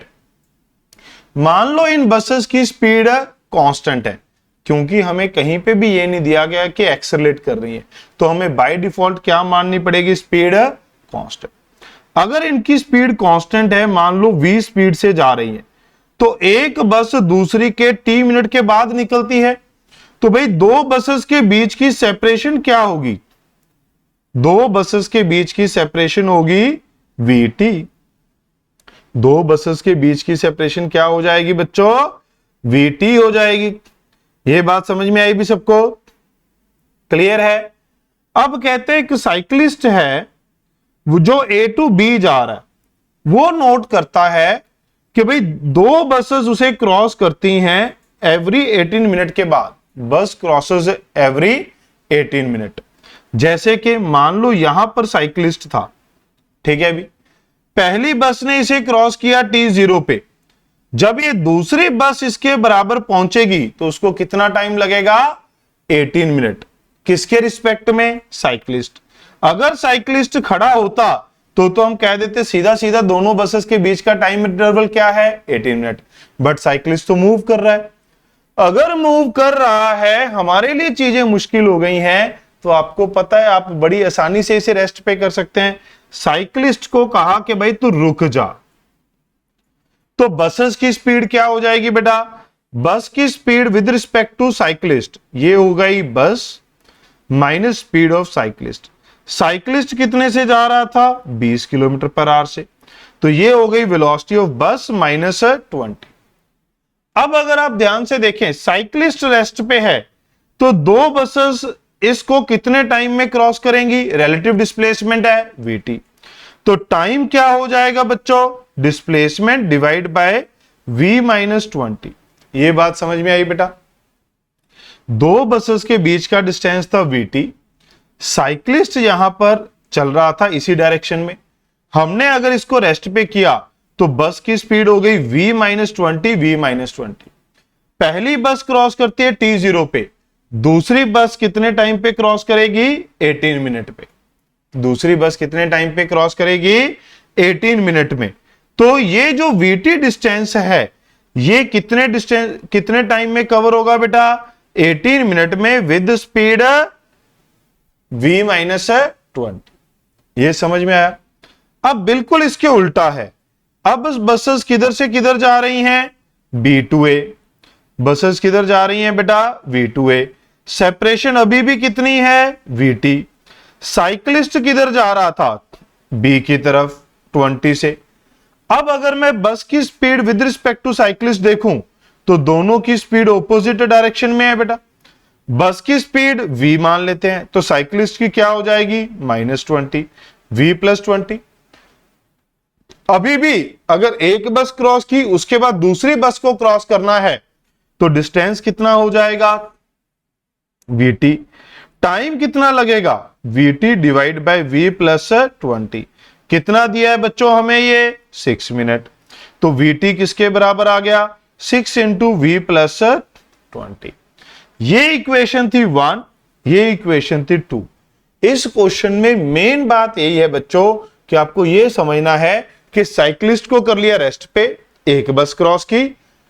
मान लो इन बसेस की स्पीड कांस्टेंट है, क्योंकि हमें कहीं पे भी ये नहीं दिया गया कि एक्सेलरेट कर रही है, तो हमें बाय डिफॉल्ट क्या माननी पड़ेगी? Speed constant. अगर इनकी स्पीड कांस्टेंट है, मान लो v स्पीड से जा रही है, तो एक बस दूसरी के t मिनट के बाद निकलती है, तो भाई दो बसेस के बीच की सेपरेशन क्या होगी? दो बसेस के बीच की सेपरेशन होगी vt। दो बसेस के बीच की सेपरेशन क्या हो जाएगी बच्चों? vt हो जाएगी। ये बात समझ में आई भी सबको? क्लियर है? अब कहते हैं कि साइकिलिस्ट है वो जो A टू B जा रहा है, वो नोट करता है कि भाई दो बसेस उसे क्रॉस करती हैं एवरी 18 मिनट के बाद। बस क्रॉसेस एवरी 18 मिनट। जैसे कि मान लो यहां पर साइकिलिस्ट था, ठीक है, अभी पहली बस ने इसे क्रॉस किया T0 पे, जब ये दूसरी बस इसके बराबर पहुंचेगी तो उसको कितना टाइम लगेगा? 18 मिनट। किसके रिस्पेक्ट में? साइक्लिस्ट। अगर साइक्लिस्ट खड़ा होता तो हम कह देते सीधा सीधा दोनों बसेस के बीच का टाइम इंटरवल क्या है? 18 मिनट। बट साइक्लिस्ट तो मूव कर रहा है। अगर मूव कर रहा है, हमारे लिए चीजें मुश्किल हो गई हैं, तो आपको पता है आप बड़ी आसानी से इसे रेस्ट पे कर सकते हैं। साइक्लिस्ट को कहा कि भाई तू रुक जा, तो बसेस की स्पीड क्या हो जाएगी बेटा? बस की speed with respect to cyclist, ये हो गई bus minus speed of cyclist. Cyclist कितने से जा रहा था? 20 किलोमीटर पर आवर से, तो ये हो गई वेलोसिटी ऑफ बस माइनस 20। अब अगर आप ध्यान से देखें, साइक्लिस्ट रेस्ट पे है तो दो बसेस इसको कितने टाइम में क्रॉस करेंगी? रिलेटिव डिस्प्लेसमेंट है वीटी, तो टाइम क्या हो जाएगा बच्चों? Displacement divide by v minus 20। ये बात समझ में आई बेटा? दो बसेस के बीच का डिस्टेंस था vt, साइक्लिस्ट यहां पर चल रहा था इसी डायरेक्शन में, हमने अगर इसको रेस्ट पे किया तो बस की स्पीड हो गई v माइनस 20। पहली बस क्रॉस करती है t0 पे, दूसरी बस कितने टाइम पे क्रॉस करेगी? 18 मिनट पे। दूसरी बस कितने टाइम पे क्रॉस करेगी? 18 मिनट में। तो ये जो vt डिस्टेंस है, ये कितने टाइम में कवर होगा बेटा? 18 मिनट में विद स्पीड v माइनस 20। ये समझ में आया? अब बिल्कुल इसके उल्टा है। अब बसेस किधर से किधर जा रही हैं? B2A। बसेस किधर जा रही हैं बेटा? V2A। सेपरेशन अभी भी कितनी है? VT। साइक्लिस्ट किधर जा रहा था? B की तरफ 20 से। अब अगर मैं बस की speed with respect to cyclist देखूं तो दोनों की स्पीड ऑपोजिट डायरेक्शन में है बेटा। बस की स्पीड v मान लेते हैं, तो साइक्लिस्ट की क्या हो जाएगी? Minus 20, v plus 20। अभी भी अगर एक बस क्रॉस की, उसके बाद दूसरी बस को क्रॉस करना है, तो डिस्टेंस कितना हो जाएगा? vt। टाइम कितना लगेगा? vt divide by v plus 20। कितना दिया है बच्चों हमें? ये 6 मिनट। तो vt किसके बराबर आ गया? 6 इंटू v प्लस 20। ये इक्वेशन थी 1, ये इक्वेशन थी 2। इस क्वेश्चन में मेन बात यही है बच्चों कि आपको यह समझना है कि साइक्लिस्ट को कर लिया रेस्ट पे, एक बस क्रॉस की,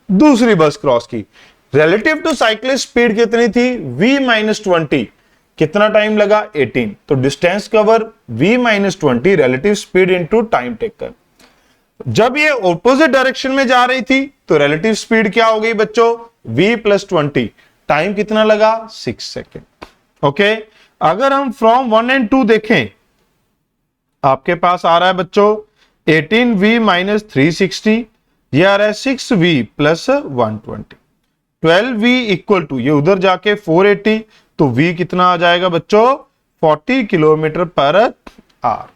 दूसरी बस क्रॉस की। रिलेटिव टू साइक्लिस्ट स्पीड कितनी थी? v minus 20। कितना टाइम लगा? 18। तो distance cover v minus 20 relative speed into time taken. जब ये ऑपोजिट डायरेक्शन में जा रही थी तो रिलेटिव स्पीड क्या हो गई बच्चों? v plus 20। टाइम कितना लगा? 6 सेकेंड। ओके, अगर हम फ्रॉम 1 एंड 2 देखें, आपके पास आ रहा है बच्चों 18v माइनस 360, ये आ रहा है 6v plus 120। 12v equal to, ये उधर जाके 480, तो v कितना आ जाएगा बच्चों? 40 किलोमीटर पर आवर।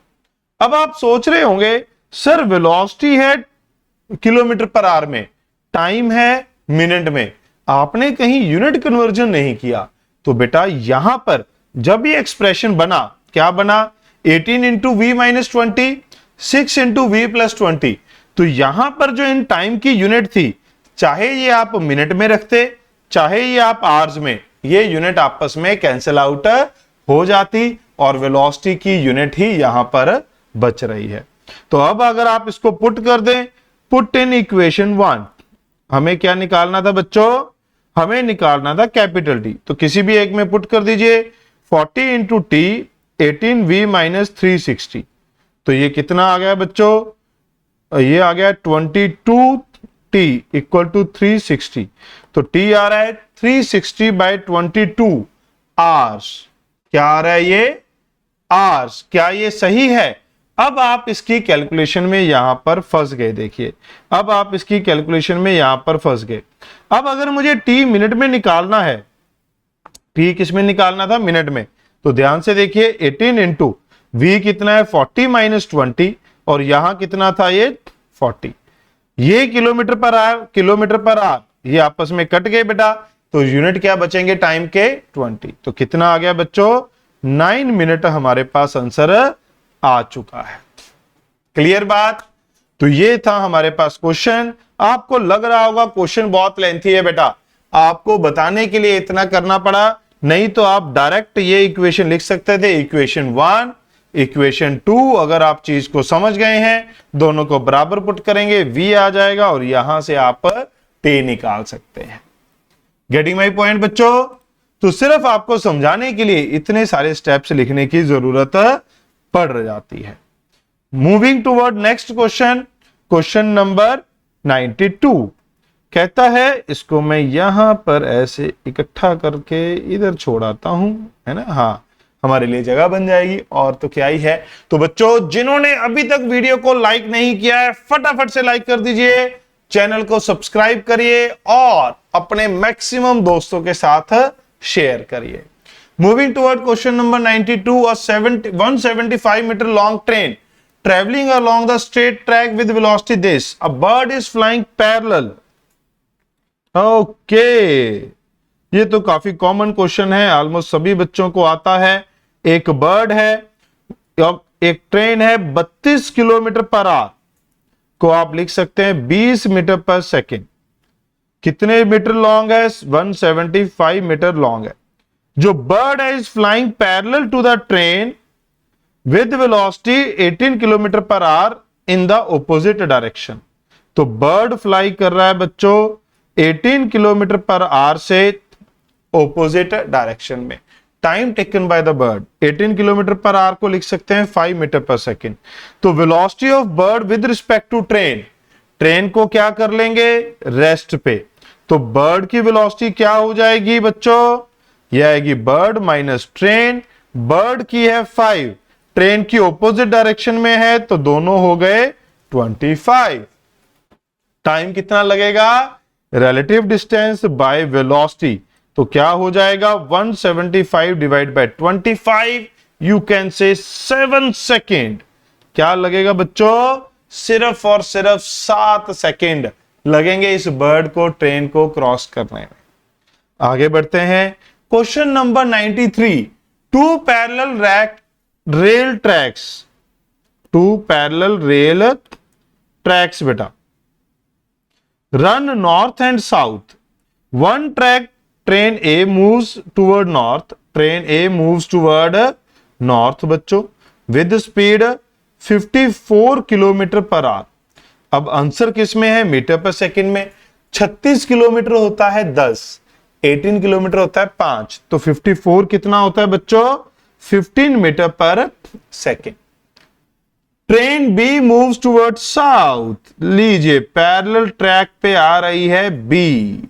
अब आप सोच रहे होंगे सर वेलोसिटी है किलोमीटर पर आवर में, टाइम है मिनट में, आपने कहीं यूनिट कन्वर्जन नहीं किया। तो बेटा यहां पर जब ये एक्सप्रेशन बना, क्या बना? 18 into V minus 20, 6 into V plus 20। तो यहां पर जो इन टाइम की यूनिट थी, चाहे ये आप मिनट में रखते, चाहे ये आप आवर्स में, ये यूनिट आपस में कैंसिल आउट हो जाती और वेलोसिटी की यूनिट ही यहां पर बच रही है। तो अब अगर आप इसको पुट कर दें, पुट इन इक्वेशन 1, हमें क्या निकालना था बच्चों? हमें निकालना था कैपिटल टी। तो किसी भी एक में पुट कर दीजिए, 40 इंटू टी 18v माइनस 360। तो ये कितना आ गया बच्चों? ये आ गया 22t इक्वल टू 360। तो t आ रहा है 360 बाई 22 आवर्स। क्या आ रहा है ये? आवर्स। क्या ये सही है? अब आप इसकी कैलकुलेशन में यहां पर फंस गए। देखिए, अब आप इसकी कैलकुलेशन में यहां पर फंस गए। अब अगर मुझे टी मिनट में निकालना है, टी किस में निकालना था? मिनट में। तो ध्यान से देखिए, 18 इंटू वी कितना है? 40 माइनस 20, और यहां कितना था? ये 40। ये किलोमीटर पर आवर, ये आपस में कट गए बेटा, तो यूनिट क्या बचेंगे टाइम के? 20। तो कितना आ गया बच्चों? 9 मिनट हमारे पास आंसर आ चुका है। क्लियर बात? तो ये था हमारे पास क्वेश्चन। आपको लग रहा होगा क्वेश्चन बहुत लेंथी है बेटा, आपको बताने के लिए इतना करना पड़ा, नहीं तो आप डायरेक्ट ये इक्वेशन लिख सकते थे, इक्वेशन 1 इक्वेशन 2। अगर आप चीज को समझ गए हैं, दोनों को बराबर पुट करेंगे, v आ जाएगा और यहां से आप t निकाल सकते हैं। गेटिंग माई पॉइंट बच्चों? तो सिर्फ आपको समझाने के लिए इतने सारे स्टेप्स लिखने की जरूरत पड़ जाती है। Moving toward next question, question number 92 कहता है, इसको मैं यहां पर ऐसे इकट्ठा करके इधर छोड़ाता हूं, है ना, हाँ हमारे लिए जगह बन जाएगी, और तो क्या ही है। तो बच्चों जिन्होंने अभी तक वीडियो को लाइक नहीं किया है, फटाफट से लाइक कर दीजिए, चैनल को सब्सक्राइब करिए और अपने मैक्सिमम दोस्तों के साथ शेयर करिए। Moving toward question number 92, 175 metre long train traveling along the straight track with velocity this, a bird is flying parallel। Okay, ये तो काफी कॉमन क्वेश्चन है, ऑलमोस्ट सभी बच्चों को आता है। एक बर्ड है, एक ट्रेन है 32 किलोमीटर पर आवर को आप लिख सकते हैं 20 मीटर पर सेकेंड। कितने मीटर लॉन्ग है? 175 मीटर लॉन्ग है। जो बर्ड है is flying parallel to the train with velocity 18 kilometre per hour in the opposite direction. तो बर्ड फ्लाई कर रहा है बच्चों 18 किलोमीटर पर आवर से ऑपोजिट डायरेक्शन में। Time taken by the bird 18 kilometre per hour को लिख सकते हैं 5 मीटर पर सेकेंड। तो velocity of bird with respect to train, train को क्या कर लेंगे? रेस्ट पे। तो बर्ड की वेलोसिटी क्या हो जाएगी बच्चों? यह आएगी बर्ड माइनस ट्रेन। बर्ड की है 5, ट्रेन की ऑपोजिट डायरेक्शन में है, तो दोनों हो गए 25। टाइम कितना लगेगा? रिलेटिव डिस्टेंस बाय वेलोसिटी, तो क्या हो जाएगा? 175 डिवाइड बाय 25, यू कैन से 7 सेकेंड। क्या लगेगा बच्चों? सिर्फ और सिर्फ 7 सेकेंड लगेंगे इस बर्ड को ट्रेन को क्रॉस करने में। आगे बढ़ते हैं। Question number 93, two parallel rail tracks, two parallel rail tracks बेटा run north and south. One track train A moves toward north, train A moves toward north बच्चों with speed 54 kilometre per hour. अब answer किस में है? Metre पर second में। 36 kilometre होता है 10, 18 किलोमीटर होता है 5, तो 54 कितना होता है बच्चों? 15 metre per second. Train B moves toward south, लीजिए पैरेलल ट्रैक पे आ रही है बी,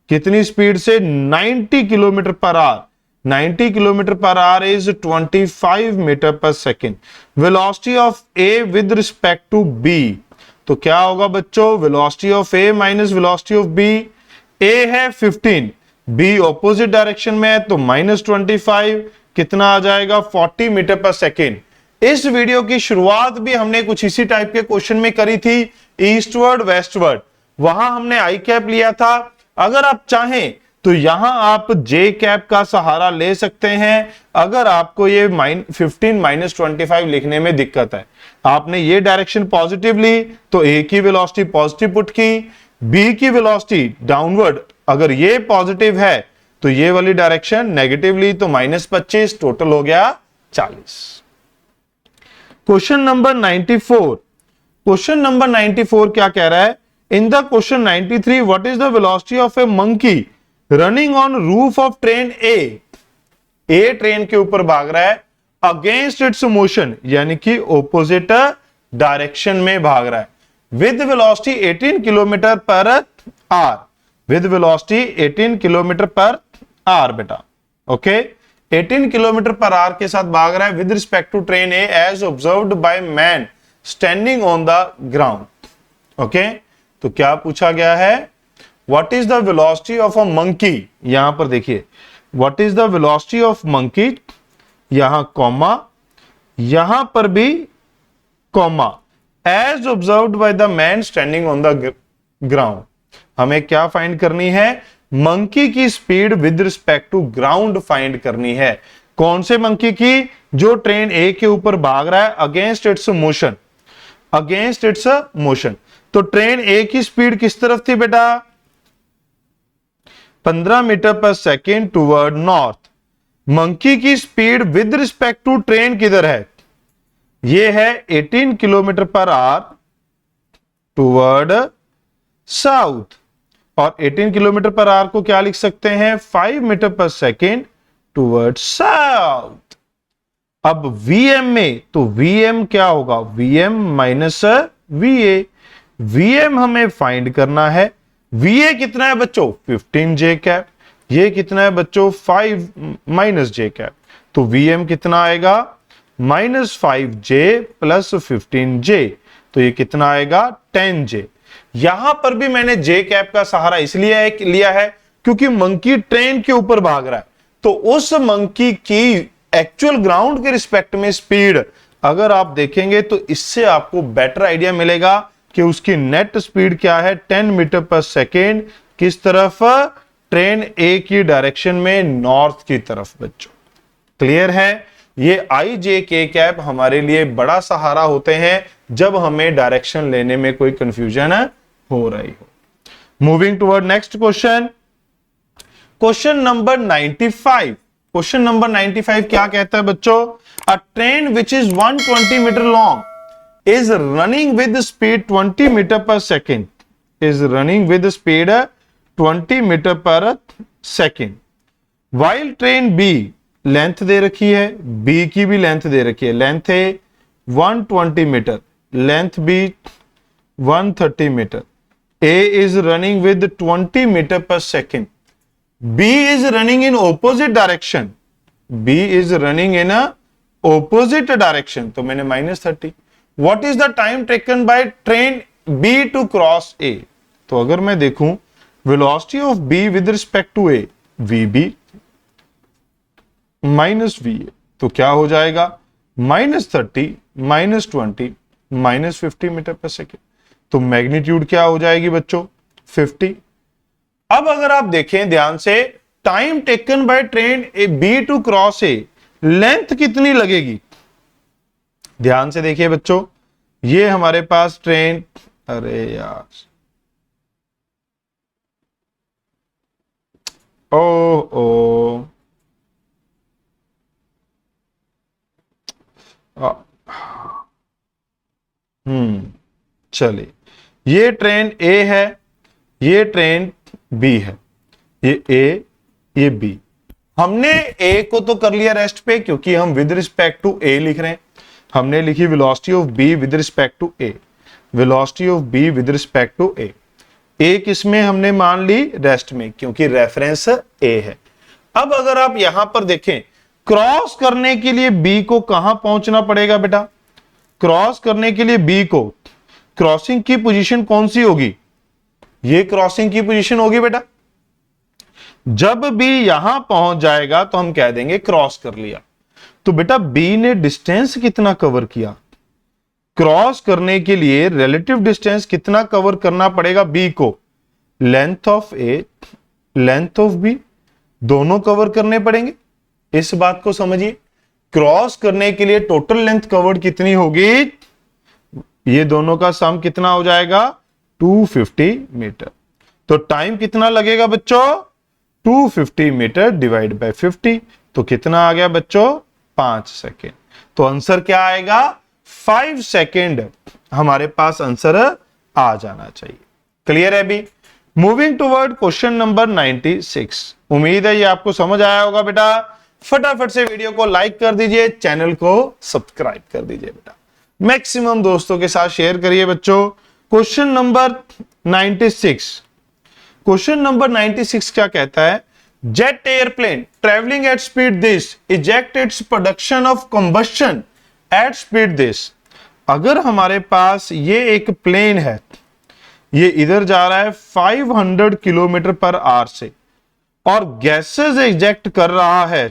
कितनी स्पीड से? 90 kilometre per hour. 90 kilometre per hour is 25 metre per second. Velocity of A with respect to B, तो क्या होगा बच्चों? Velocity of A minus velocity of B. A है 15, बी ऑपोजिट डायरेक्शन में है, तो -25 कितना आ जाएगा? 40 मीटर पर सेकेंड। इस वीडियो की शुरुआत भी हमने कुछ इसी टाइप के क्वेश्चन में करी थी, ईस्टवर्ड वेस्टवर्ड, वहां हमने आई कैप लिया था। अगर आप चाहें तो यहां आप जे कैप का सहारा ले सकते हैं। अगर आपको ये 15 - 25 लिखने में दिक्कत है, आपने ये डायरेक्शन पॉजिटिव ली तो ए की वेलोसिटी पॉजिटिव पुट की, बी की वेलोसिटी डाउनवर्ड अगर ये पॉजिटिव है तो ये वाली डायरेक्शन नेगेटिव ली, तो -25, टोटल हो गया 40। क्वेश्चन नंबर 94, क्वेश्चन नंबर 94 क्या कह रहा है? In the question 93, what is the velocity of A monkey running on roof of train A. A train के ऊपर भाग रहा है अगेंस्ट इट्स मोशन, यानी कि ऑपोजिट डायरेक्शन में भाग रहा है, with velocity 18 kilometre per hour, with velocity 18 kilometre per hour बेटा। ओके, 18 किलोमीटर पर आवर के साथ भाग रहा है with respect to train A as observed by man standing on the ground. Okay, तो क्या पूछा गया है? What is the velocity of a monkey. यहां पर देखिए, what is the velocity of monkey, यहां कॉमा, यहां पर भी comma, as observed bye the man standing on the ground. हमें क्या फाइंड करनी है? मंकी की speed with respect to ground find करनी है। कौन से मंकी की? जो ट्रेन ए के ऊपर भाग रहा है against its motion. Against its motion. तो ट्रेन ए की स्पीड किस तरफ थी बेटा? 15 metre per second toward north. Monkey की speed with respect to train किधर है? ये है 18 kilometre per our toward south. और 18 किलोमीटर पर आवर को क्या लिख सकते हैं? 5 metre per second toward south. अब वीएम में, तो वीएम क्या होगा? VM minus वीए। वीएम हमें फाइंड करना है। वीए कितना है बच्चों? 15 जे कैप। ये कितना है बच्चों? 5 माइनस जे कैप। तो वीएम कितना आएगा? -5 जे प्लस 15 जे। तो ये कितना आएगा? 10 जे। यहां पर भी मैंने जे कैप का सहारा इसलिए लिया है क्योंकि मंकी ट्रेन के ऊपर भाग रहा है। तो उस मंकी की एक्चुअल ग्राउंड के रिस्पेक्ट में स्पीड अगर आप देखेंगे तो इससे आपको बेटर आइडिया मिलेगा कि उसकी नेट स्पीड क्या है? 10 मीटर पर सेकेंड। किस तरफ? ट्रेन ए की डायरेक्शन में, नॉर्थ की तरफ। बच्चों क्लियर है? ये आई जे के कैप हमारे लिए बड़ा सहारा होते हैं जब हमें डायरेक्शन लेने में कोई कंफ्यूजन हो रही हो। Moving toward next question, question number 95। Question number 95 क्या कहता है बच्चों? A train which is 120 metre long is running with speed 20 metre per second. Is running with speed 20 metre per second. While train B, length दे रखी है, B की भी length दे रखी है। लेंथ है 120 मीटर, length B 130 metre. A is running with 20 metre per second. B is running in opposite direction. B is running in a opposite direction. तो मैंने -30. What is the time taken by train B to cross A? तो अगर मैं देखूं velocity of B with respect to A, VB minus VA, तो क्या हो जाएगा? -30 -20 -50 मीटर पर सेकेंड। तो मैग्नीट्यूड क्या हो जाएगी बच्चों? 50। अब अगर आप देखें ध्यान से, time taken by train A B to cross A, length कितनी लगेगी? ध्यान से देखिए बच्चों, ये हमारे पास ट्रेन, अरे यार, ओ चलिए, ये ट्रेन ए है, ये ट्रेन बी है, ये ए, ये बी। हमने ए को तो कर लिया रेस्ट पे क्योंकि हम विद रिस्पेक्ट टू ए लिख रहे हैं। हमने लिखी velocity of B with respect to A, velocity of B with respect to A. A किसमें हमने मान ली? रेस्ट में, क्योंकि रेफरेंस ए है। अब अगर आप यहां पर देखें, क्रॉस करने के लिए बी को कहां पहुंचना पड़ेगा बेटा? क्रॉस करने के लिए बी को, क्रॉसिंग की पोजीशन कौन सी होगी? ये क्रॉसिंग की पोजीशन होगी बेटा। जब बी यहां पहुंच जाएगा तो हम कह देंगे क्रॉस कर लिया। तो बेटा बी ने डिस्टेंस कितना कवर किया? क्रॉस करने के लिए रिलेटिव डिस्टेंस कितना कवर करना पड़ेगा बी को? Length of A, length of B, दोनों कवर करने पड़ेंगे। इस बात को समझिए, क्रॉस करने के लिए टोटल लेंथ कवर्ड कितनी होगी? ये दोनों का सम कितना हो जाएगा? 250 मीटर। तो टाइम कितना लगेगा बच्चों? 250 मीटर डिवाइड बाय 50, तो कितना आ गया बच्चों? 5 सेकेंड। तो आंसर क्या आएगा? 5 सेकेंड हमारे पास आंसर आ जाना चाहिए। क्लियर है अभी? Moving toward question number 96। उम्मीद है ये आपको समझ आया होगा बेटा। फटाफट से वीडियो को लाइक कर दीजिए, चैनल को सब्सक्राइब कर दीजिए बेटा, मैक्सिमम दोस्तों के साथ शेयर करिए बच्चों। क्वेश्चन नंबर 96, क्वेश्चन नंबर 96 क्या कहता है? Jet airplane travelling at speed this eject its production of combustion at speed this. अगर हमारे पास ये एक प्लेन है, ये इधर जा रहा है 500 किलोमीटर पर आवर से और गैसेस इजेक्ट कर रहा है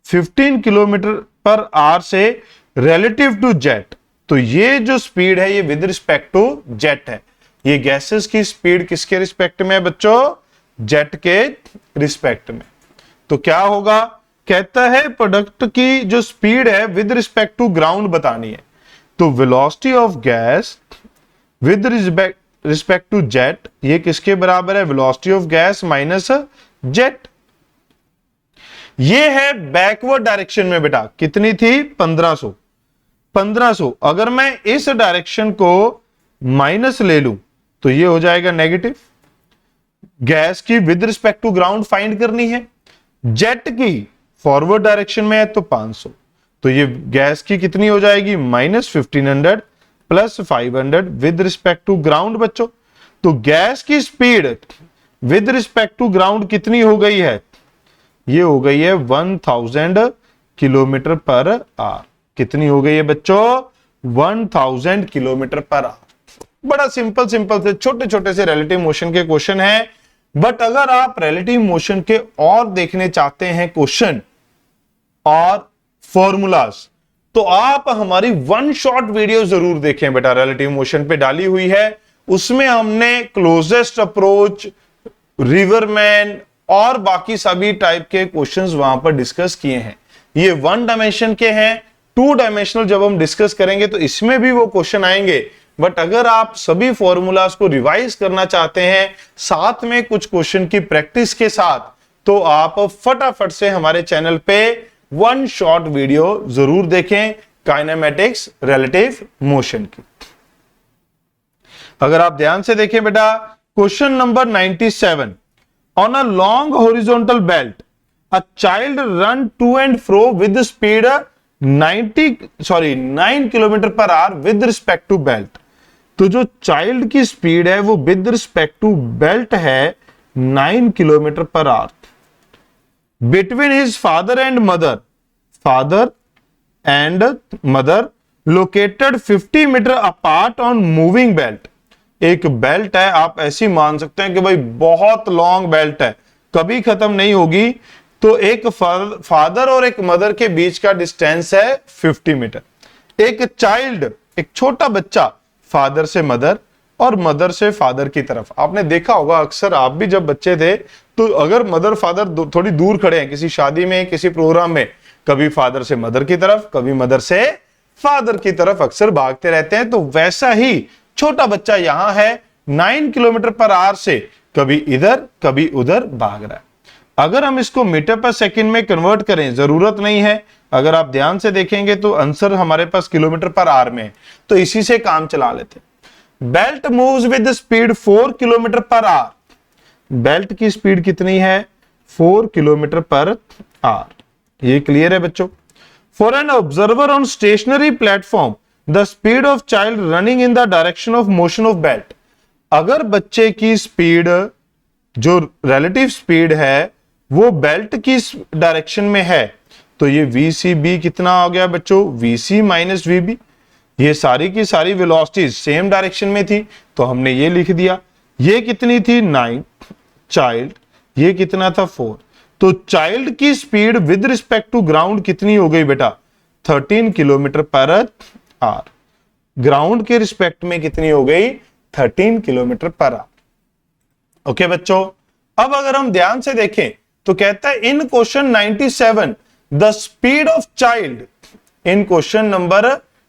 15 किलोमीटर पर आवर से रिलेटिव टू जेट। तो ये जो स्पीड है ये विद रिस्पेक्ट टू जेट है। ये गैसेस की स्पीड किसके रिस्पेक्ट में है बच्चों? जेट के रिस्पेक्ट में। तो क्या होगा? कहता है प्रोडक्ट की जो स्पीड है विद रिस्पेक्ट टू ग्राउंड बतानी है। तो velocity of gas with respect to jet, ये किसके बराबर है? Velocity of gas minus jet. ये है बैकवर्ड डायरेक्शन में बेटा, कितनी थी? 1500। अगर मैं इस डायरेक्शन को माइनस ले लूं तो ये हो जाएगा नेगेटिव। गैस की with respect to ground find करनी है, जेट की फॉरवर्ड डायरेक्शन में है तो 500, तो ये गैस की कितनी हो जाएगी? -1500 plus 500 with respect to ground बच्चों। तो गैस की speed with respect to ground कितनी हो गई है? ये हो गई है 1000 किलोमीटर पर आवर। कितनी हो गई है बच्चों? 1000 किलोमीटर पर आवर। बड़ा सिंपल से छोटे छोटे से रिलेटिव मोशन के क्वेश्चन है। बट अगर आप रिलेटिव मोशन के और देखने चाहते हैं क्वेश्चन और फॉर्मूलाज, तो आप हमारी वन शॉट वीडियो जरूर देखें बेटा, रिलेटिव मोशन पे डाली हुई है। उसमें हमने क्लोजेस्ट अप्रोच, रिवरमैन और बाकी सभी टाइप के क्वेश्चंस वहां पर डिस्कस किए हैं। ये 1 डायमेंशन के हैं, 2 डायमेंशनल जब हम डिस्कस करेंगे तो इसमें भी वो क्वेश्चन आएंगे। बट अगर आप सभी फॉर्मूलाज को रिवाइज करना चाहते हैं साथ में कुछ क्वेश्चन की प्रैक्टिस के साथ, तो आप फटाफट से हमारे चैनल पे वन शॉट वीडियो जरूर देखें काइनेमेटिक्स रिलेटिव मोशन की। अगर आप ध्यान से देखें बेटा, question number 97, on a long horizontal belt a child run to and fro with speed 9 kilometre per hour with respect to belt. तो जो चाइल्ड की स्पीड है वो विद रिस्पेक्ट टू बेल्ट है 9 kilometre per hour. Between his father and mother located 50 metre apart on moving belt. एक belt है, आप ऐसी मान सकते हैं कि भाई बहुत लॉन्ग बेल्ट है, कभी खत्म नहीं होगी। तो एक फादर और एक मदर के बीच का डिस्टेंस है 50 मीटर। एक चाइल्ड, एक छोटा बच्चा, फादर से मदर और मदर से फादर की तरफ। आपने देखा होगा अक्सर, आप भी जब बच्चे थे तो अगर मदर फादर थोड़ी दूर खड़े हैं किसी शादी में, किसी प्रोग्राम में, कभी फादर से मदर की तरफ, कभी मदर से फादर की तरफ अक्सर भागते रहते हैं। तो वैसा ही छोटा बच्चा यहां है, 9 किलोमीटर पर आवर से कभी इधर कभी उधर भाग रहा है। अगर हम इसको मीटर पर सेकंड में कन्वर्ट करें, जरूरत नहीं है, अगर आप ध्यान से देखेंगे तो आंसर हमारे पास किलोमीटर पर आवर में है, तो इसी से काम चला लेते हैं। Belt moves with speed 4 kilometre per our. Belt की स्पीड कितनी है? 4 किलोमीटर पर आवर। ये क्लियर है बच्चों? For an observer on stationary platform the speed of child running in the direction of motion of belt. अगर बच्चे की speed, जो रिलेटिव स्पीड है, वो बेल्ट की डायरेक्शन में है, तो ये VCB कितना आ गया बच्चों? VC minus VB। ये सारी की सारी वेलोसिटीज सेम डायरेक्शन में थी, तो हमने ये लिख दिया। ये कितनी थी? 9 चाइल्ड, ये कितना था? 4। तो चाइल्ड की speed with respect to ground कितनी हो गई बेटा? 13 किलोमीटर पर आवर। ग्राउंड के रिस्पेक्ट में कितनी हो गई? 13 किलोमीटर पर आवर। ओके बच्चों, अब अगर हम ध्यान से देखें तो कहता है in question 97 the speed of child, in question number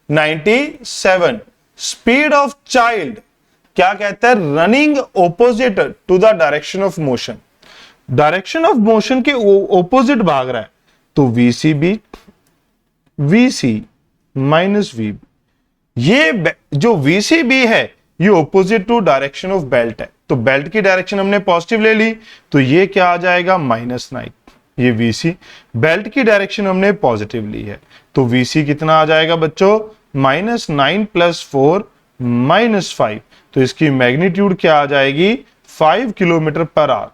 97 speed of child क्या कहता है? Running opposite to the direction of motion. Direction of motion के ऑपोजिट भाग रहा है, तो VCB VC माइनस VB। ये जो VCB है ये opposite to direction of belt है, तो बेल्ट की डायरेक्शन हमने पॉजिटिव ले ली, तो ये क्या आ जाएगा? -9। ये VC, बेल्ट की डायरेक्शन हमने पॉजिटिव ली है, तो VC कितना आ जाएगा बच्चों? -9 + 4 -5। तो इसकी मैग्नीट्यूड क्या आ जाएगी? 5 kilometre per hour.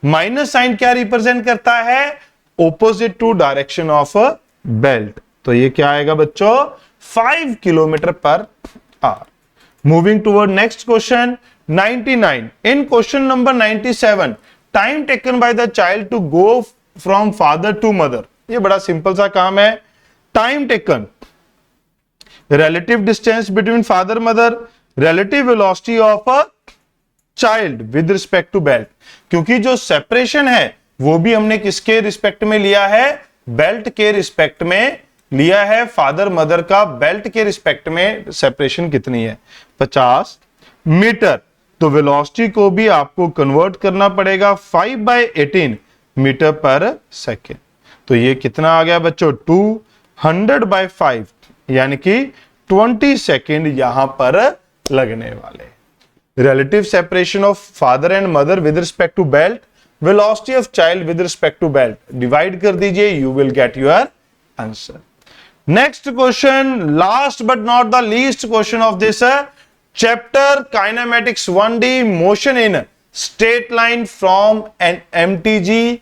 Minus sign क्या रिप्रेजेंट करता है? Opposite to direction of belt, तो ये क्या आएगा बच्चों? 5 kilometre per hour. Moving toward next question 99। In question number 97 time taken by the child to go from father to mother. ये बड़ा सिंपल सा काम है। Time taken, relative distance between father mother, relative velocity of a child with respect to belt. क्योंकि जो separation है वो भी हमने किसके रिस्पेक्ट में लिया है? बेल्ट के रिस्पेक्ट में लिया है फादर मदर का बेल्ट के रिस्पेक्ट में सेपरेशन कितनी है 50 मीटर। तो वेलोसिटी को भी आपको कन्वर्ट करना पड़ेगा 5/18 मीटर पर सेकेंड। तो ये कितना आ गया बच्चों 200/5 यानी कि 20 सेकेंड यहां पर लगने वाले। Relative separation of father and mother with respect to belt, velocity of child with respect to belt, divide कर दीजिए, you will get your answer. Next question, last but not the least question of this chapter, kinematics 1D, motion in straight line from an MTG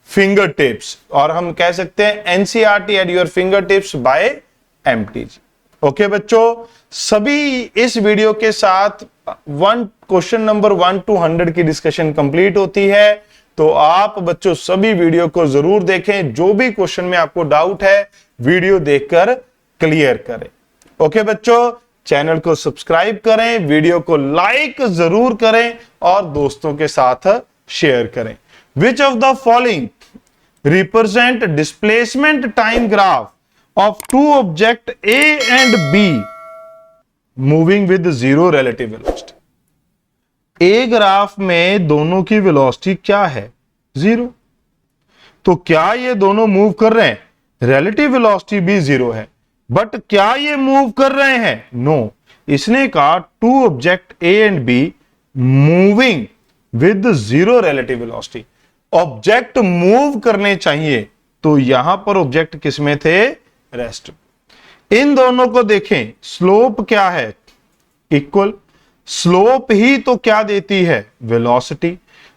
finger tips, और हम कह सकते हैं NCERT at your finger tips by MTG. Okay बच्चों, सभी इस video के साथ क्वेश्चन नंबर 1 to 100 की डिस्कशन कंप्लीट होती है। तो आप बच्चों सभी वीडियो को जरूर देखें, जो भी क्वेश्चन में आपको डाउट है वीडियो देखकर क्लियर करें। ओके बच्चों, चैनल को सब्सक्राइब करें, वीडियो को लाइक जरूर करें और दोस्तों के साथ शेयर करें। Which of the following represent displacement time graph of two object A and B moving with zero relative velocity? A graph में दोनों की वेलोसिटी क्या है 0। तो क्या ये दोनों मूव कर रहे हैं? रिलेटिव वेलोसिटी भी 0 है, बट क्या ये मूव कर रहे हैं? नो। इसने कहा two object A and B moving with 0 relative velocity. Object move करने चाहिए, तो यहां पर ऑब्जेक्ट किसमें थे? रेस्ट। इन दोनों को देखें, स्लोप क्या है? इक्वल। स्लोप ही तो क्या देती है? वेलोसिटी।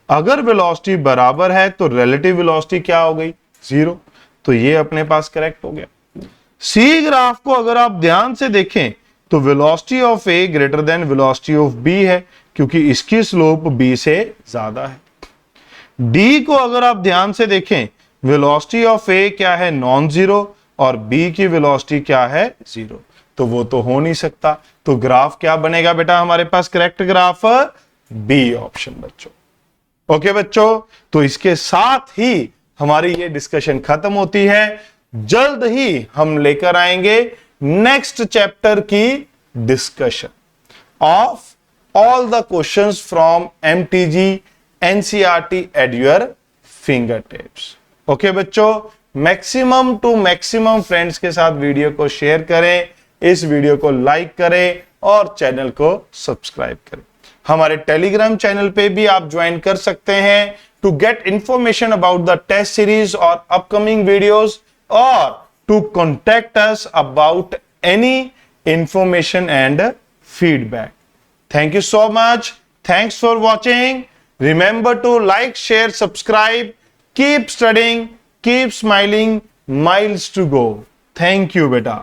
अगर वेलोसिटी बराबर है तो रिलेटिव वेलोसिटी क्या हो गई? 0। तो ये अपने पास करेक्ट हो गया। सी ग्राफ को अगर आप ध्यान से देखें तो velocity of A greater than velocity of B है, क्योंकि इसकी स्लोप बी से ज्यादा है। डी को अगर आप ध्यान से देखें, वेलोसिटी ऑफ ए क्या है? नॉन जीरो, और बी की वेलोसिटी क्या है? 0। तो वो तो हो नहीं सकता। तो ग्राफ क्या बनेगा बेटा हमारे पास? करेक्ट ग्राफ बी ऑप्शन बच्चों। ओके बच्चों, तो इसके साथ ही हमारी ये डिस्कशन खत्म होती है। जल्द ही हम लेकर आएंगे नेक्स्ट चैप्टर की discussion of all the questions from MTG NCERT at your finger tips. Okay बच्चों, मैक्सिमम टू मैक्सिमम फ्रेंड्स के साथ वीडियो को शेयर करें, इस वीडियो को लाइक करें और चैनल को सब्सक्राइब करें। हमारे टेलीग्राम चैनल पे भी आप ज्वाइन कर सकते हैं to get information about the test series और अपकमिंग वीडियोस, और to contact us about any information and feedback. Thank you so much, thanks for watching. Remember to like, share, subscribe, keep studying, keep smiling, miles to go. Thank you, beta.